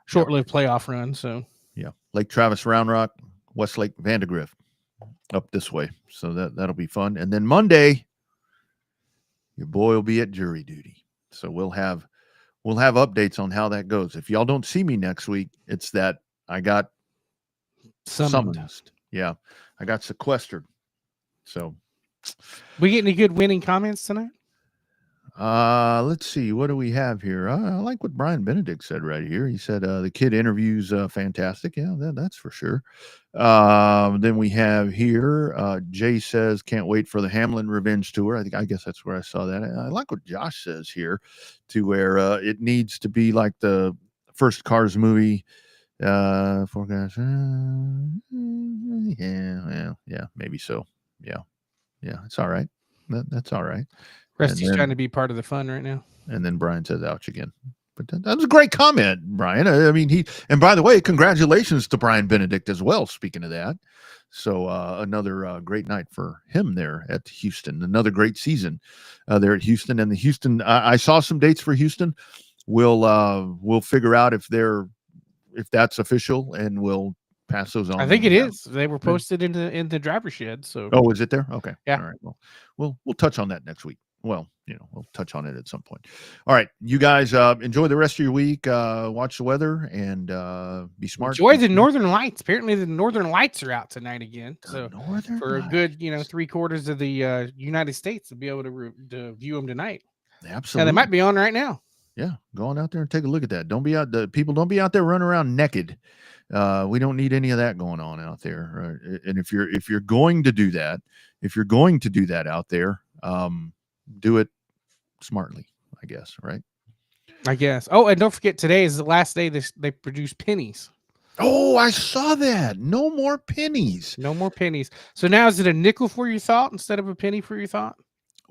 playoff run. So Lake Travis, Round Rock, Westlake, Vandergrift up this way. So that'll be fun. And then Monday, your boy will be at jury duty. So we'll have updates on how that goes. If y'all don't see me next week, it's that I got summoned. Yeah, I got sequestered. So we get any good winning comments tonight? Let's see. What do we have here? I like what Brian Benedict said right here. He said the kid interviews fantastic. Yeah, that's for sure. Then we have here. Jay says can't wait for the Hamlin Revenge Tour. I guess that's where I saw that. I like what Josh says here, to where it needs to be like the first Cars movie. Forecast. Yeah, maybe so. Yeah, it's all right. That's all right. Rusty's trying to be part of the fun right now. And then Brian says, ouch again. But that was a great comment, Brian. I mean, and by the way, congratulations to Brian Benedict as well, speaking of that. So another great night for him there at Houston. Another great season there at Houston. And the Houston, I saw some dates for Houston. We'll figure out if that's official, and we'll pass those on. I think it is. They were posted in the driver's shed. So is it there? Okay. Yeah. All right. Well, we'll touch on that next week. Well, we'll touch on it at some point. All right. You guys enjoy the rest of your week. Watch the weather and be smart. Enjoy the Northern Lights. Apparently the Northern Lights are out tonight again. So for a good, 3/4 of the United States to be able to view them tonight. Absolutely. And they might be on right now. Yeah. Go on out there and take a look at that. Don't be out there running around naked. We don't need any of that going on out there. Right? And if you're going to do that out there, do it smartly, I guess, right? I guess. Oh, and don't forget, today is the last day they produce pennies. Oh, I saw that. No more pennies. No more pennies. So now is it a nickel for your thought instead of a penny for your thought?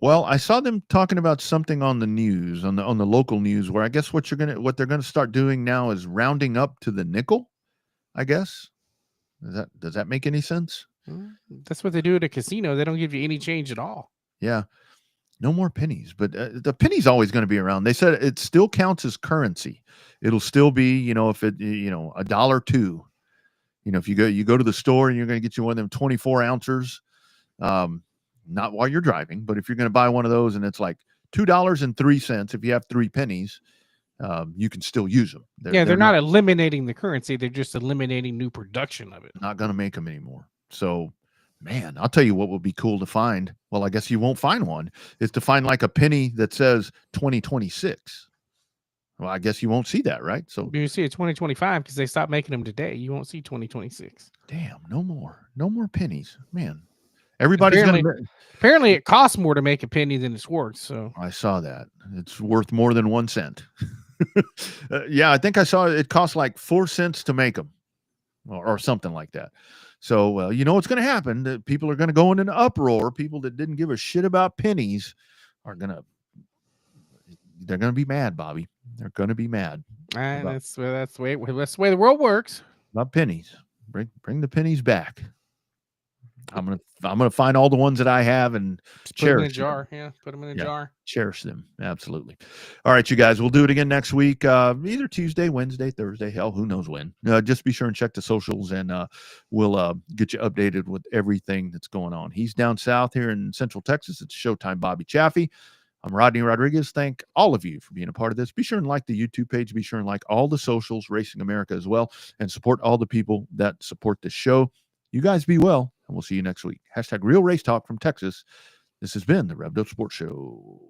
Well, I saw them talking about something on the news, on the local news, where I guess what they're gonna start doing now is rounding up to the nickel, I guess. Does that make any sense? That's what they do at a casino. They don't give you any change at all. Yeah. No more pennies, but the penny's always going to be around. They said it still counts as currency. It'll still be, if it, $1.02. If you go to the store and you're going to get you one of them 24 ounces, not while you're driving, but if you're going to buy one of those and it's like $2.03, if you have 3 pennies, you can still use them. They're not eliminating the currency. They're just eliminating new production of it. Not going to make them anymore. So, man, I'll tell you what would be cool to find. Well, I guess you won't find one. Is to find like a penny that says 2026. Well, I guess you won't see that, right? So you see it 2025 because they stopped making them today. You won't see 2026. Damn, no more pennies, man. Everybody's apparently it costs more to make a penny than it's worth. So I saw that it's worth more than 1 cent. Yeah, I think I saw it cost like 4 cents to make them, or something like that. So, what's going to happen? That people are going to go into an uproar. People that didn't give a shit about pennies they're going to be mad, Bobby. They're going to be mad. And that's the way the world works. About pennies. Bring the pennies back. I'm gonna find all the ones that I have and just put them in a jar. Yeah, put them in a jar. Cherish them. Absolutely. All right, you guys. We'll do it again next week. Either Tuesday, Wednesday, Thursday. Hell, who knows when? Just be sure and check the socials, and we'll get you updated with everything that's going on. He's down south here in Central Texas. It's Showtime Bobby Chaffee. I'm Rodney Rodriguez. Thank all of you for being a part of this. Be sure and like the YouTube page. Be sure and like all the socials, Racing America as well, and support all the people that support this show. You guys be well, and we'll see you next week. #Real Race Talk from Texas. This has been the Revved Up Sports Show.